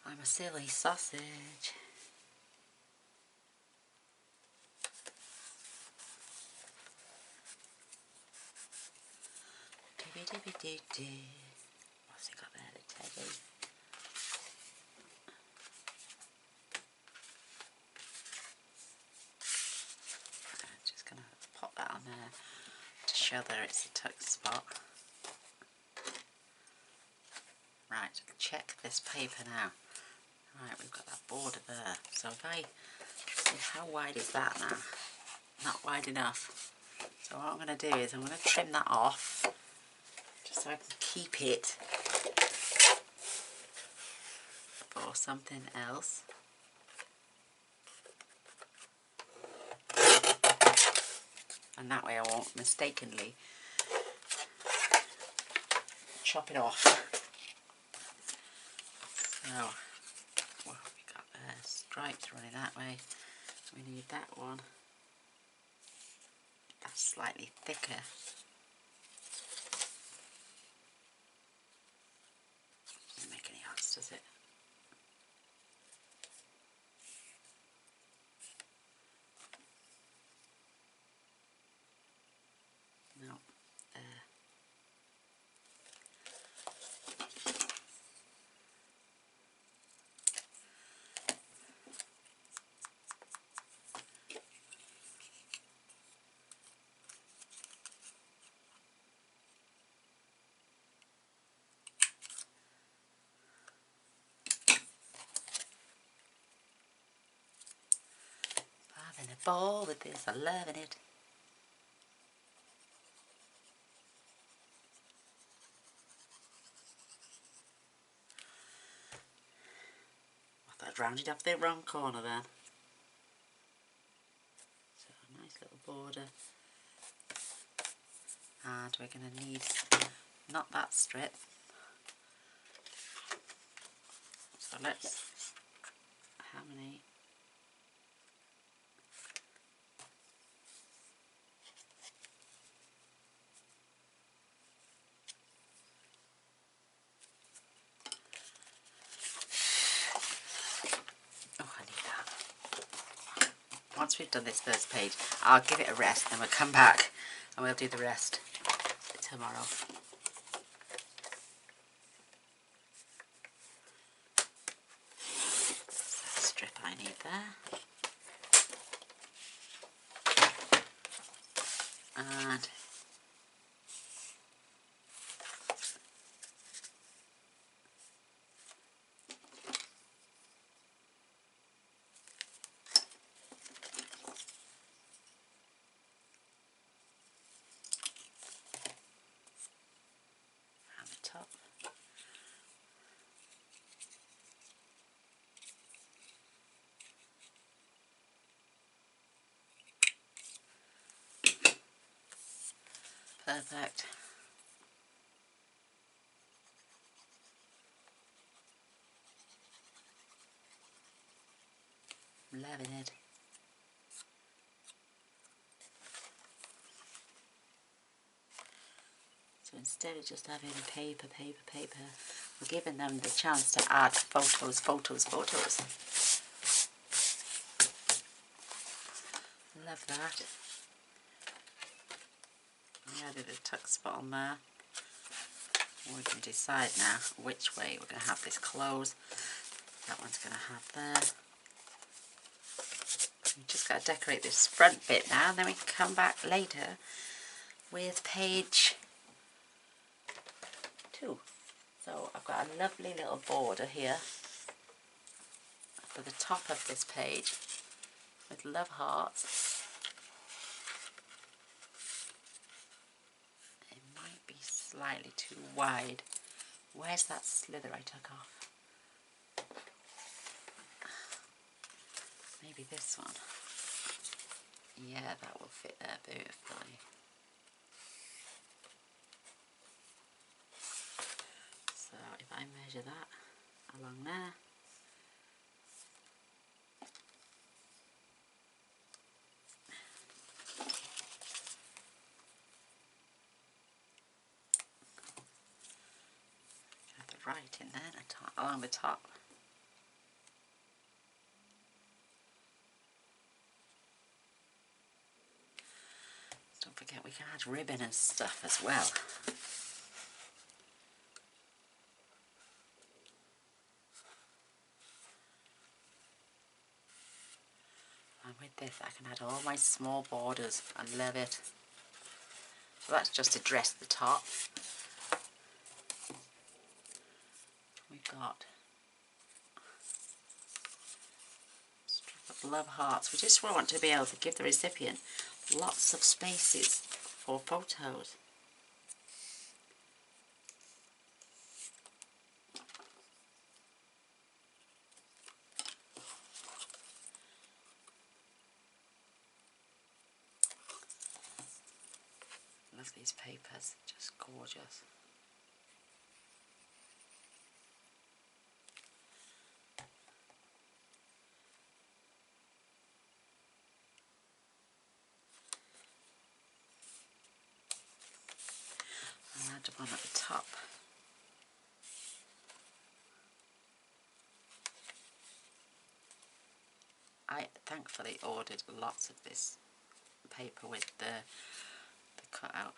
Speaker 1: I'm a silly sausage. What's he got there, the teddy? I'm just going to pop that on there to show that it's a tuck spot. Right, check this paper now. Right, we've got that border there. So if I see, how wide is that now? Not wide enough. So what I'm going to do is I'm going to trim that off just so I can keep it for something else. And that way I won't mistakenly chop it off. So, what have we got there? Stripes running that way. So we need that one. That's slightly thicker. Doesn't make any odds, does it? No. There. Having a ball with this, I'm loving it. I thought I'd rounded off the wrong corner then. So a nice little border. And we're going to need not that strip. So let's, how many? Oh, I need that. Once we've done this first page, I'll give it a rest, then we'll come back and we'll do the rest tomorrow. Strip I need there. And the top. Perfect. Loving it. So instead of just having paper, we're giving them the chance to add photos. Love that. We added a tuck spot on there. We can decide now which way we're going to have this close. That one's going to have there. We've just got to decorate this front bit now, and then we can come back later with page 2. So I've got a lovely little border here for the top of this page with love hearts. It might be slightly too wide. Where's that slither I took off? Maybe this one. Yeah, that will fit there beautifully. So if I measure that along there, have the right in there along the top. Don't forget we can add ribbon and stuff as well. And with this I can add all my small borders. I love it. So that's just to dress the top. We've got a strip of love hearts. We just want to be able to give the recipient lots of spaces for photos. Love these papers, just gorgeous. And add one at the top. I thankfully ordered lots of this paper with the cutout.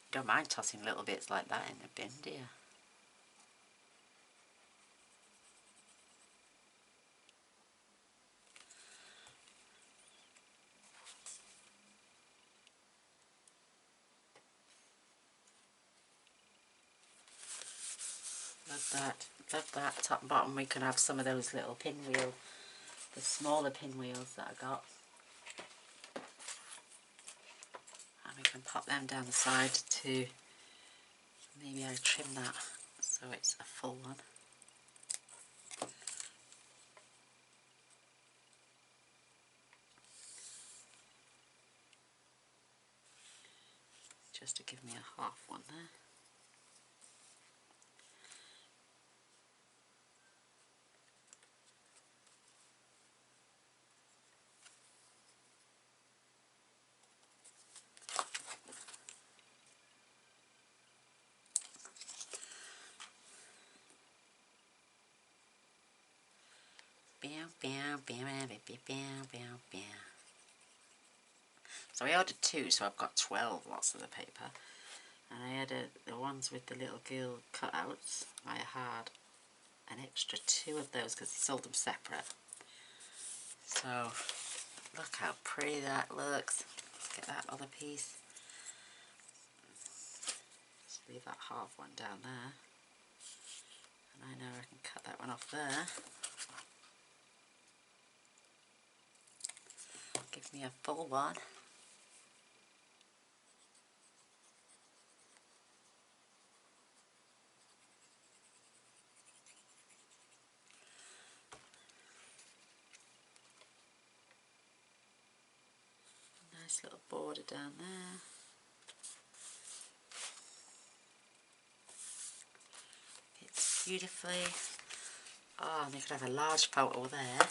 Speaker 1: You don't mind tossing little bits like that in the bin, do you? Love that, top and bottom. We can have some of those little pinwheel, the smaller pinwheels that I got. And we can pop them down the side too. Maybe I trim that so it's a full one. just to give me a half one there. So I ordered 2, so I've got 12 lots of the paper. And I had the ones with the little girl cutouts. I had an extra 2 of those because they sold them separate. So look how pretty that looks. Let's get that other piece. Just leave that half one down there. And I know I can cut that one off there. Give me a full one. Nice little border down there. Fits beautifully. Oh, and they could have a large photo there.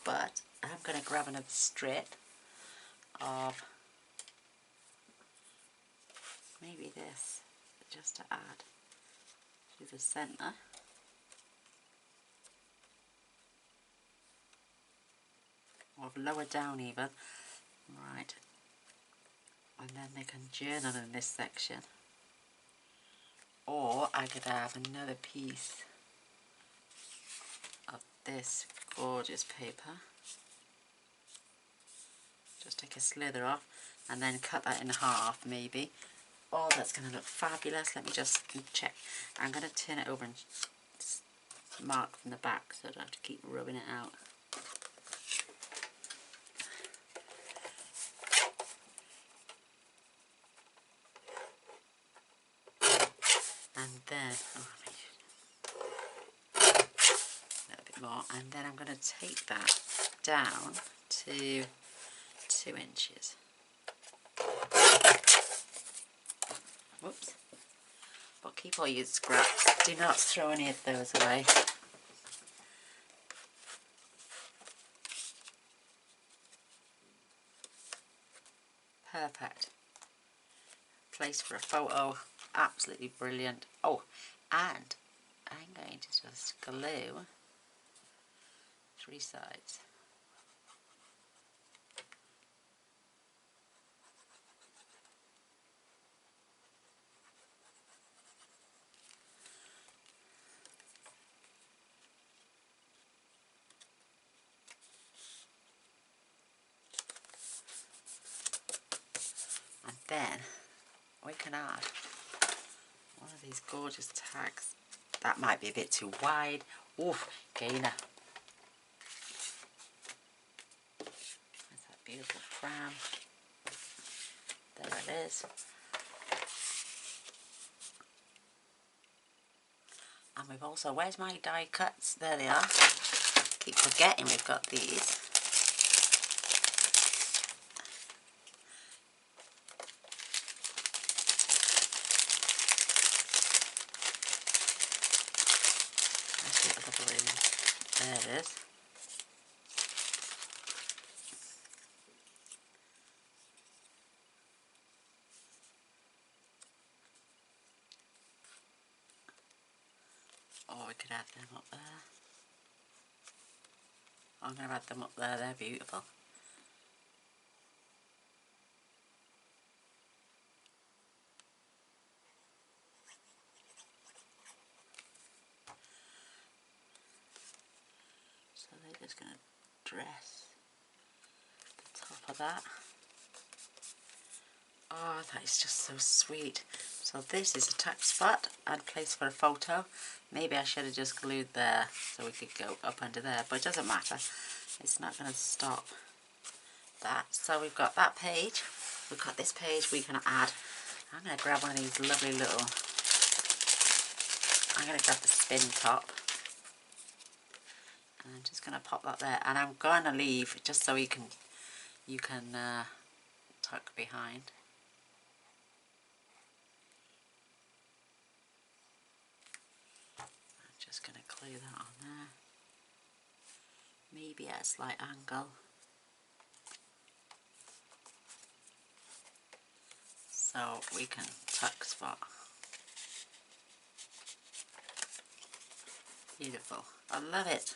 Speaker 1: But I'm going to grab another strip of maybe this, just to add to the centre. Or lower down even. Right. And then they can journal in this section. Or I could have another piece of this gorgeous paper. Just take a slither off and then cut that in half maybe. Oh, that's going to look fabulous. Let me just check. I'm going to turn it over and mark from the back so I don't have to keep rubbing it out. And then, a little bit more, and then I'm going to take that down to 2 inches. Whoops. But keep all your scraps. Do not throw any of those away. Perfect. Place for a photo. Absolutely brilliant. Oh, and I'm going to just glue 3 sides. And then we can add one of these gorgeous tags. That might be a bit too wide. Oof, Gaynor. There's that beautiful pram. There it is. And we've also, where's my die cuts? There they are. Keep forgetting we've got these. There it is. Or we could add them up there. I'm going to add them up there, they're beautiful. So they're just going to dress the top of that. Oh, that is just so sweet. So this is a tack spot and place for a photo. Maybe I should have just glued there so we could go up under there, but it doesn't matter. It's not going to stop that. So we've got that page. We've got this page we can add. I'm going to grab one of these lovely little, I'm going to grab the spin top. And I'm just going to pop that there. And I'm going to leave just so you can tuck behind. glue that on there. Maybe at a slight angle. So we can tuck spot. Beautiful. I love it.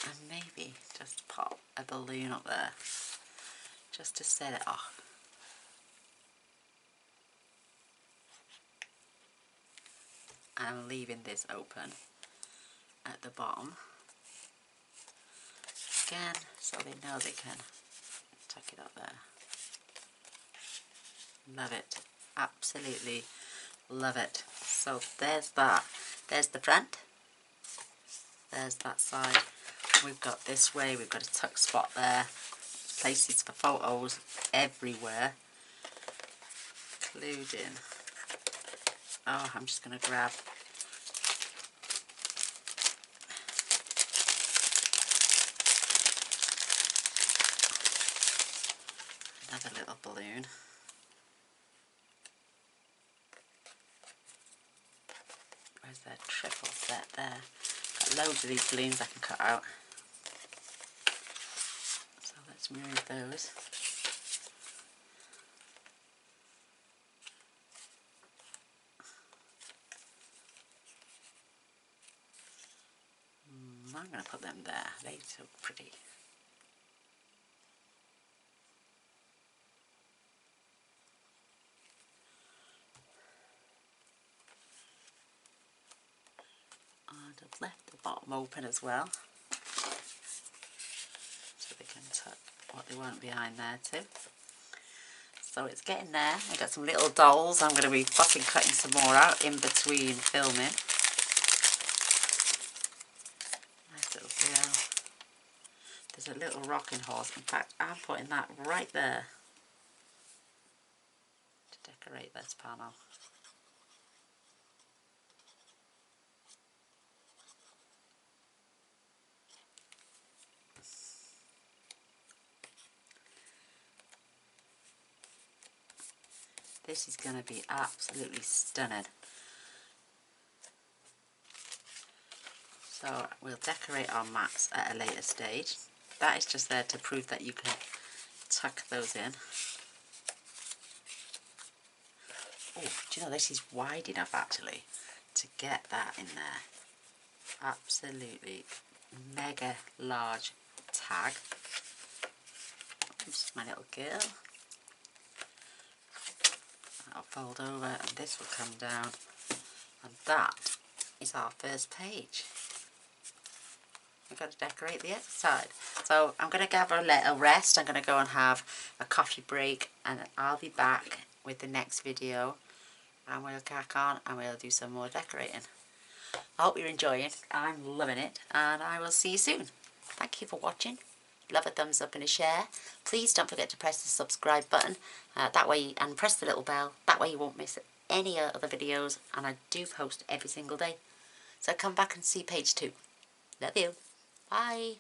Speaker 1: And maybe just pop a balloon up there just to set it off. I'm leaving this open at the bottom again so they know they can tuck it up there. Love it. Absolutely love it. So there's that. There's the front. There's that side. We've got this way, we've got a tuck spot there. Places for photos everywhere. Including, oh, I'm just going to grab another little balloon. Where's their triple set there? Got loads of these balloons I can cut out. So let's move those. I'm going to put them there. They're so pretty. And I've left the bottom open as well, so they can tuck what they want behind there too. So it's getting there. I've got some little dolls. I'm going to be fucking cutting some more out in between filming. Nice little girl. There's a little rocking horse. In fact, I'm putting that right there to decorate this panel. This is going to be absolutely stunning. So we'll decorate our mats at a later stage. That is just there to prove that you can tuck those in. Oh, do you know this is wide enough actually to get that in there. Absolutely mega large tag. This is my little girl. That'll fold over and this will come down, and that is our first page. We've got to decorate the other side. So I'm going to have a little rest. I'm going to go and have a coffee break, and I'll be back with the next video, and we'll crack on and we'll do some more decorating. I hope you're enjoying. I'm loving it, and I will see you soon. Thank you for watching. Love a thumbs up and a share. Please don't forget to press the subscribe button that way, and press the little bell. That way you won't miss any other videos, and I do post every single day. So come back and see page 2. Love you. Bye.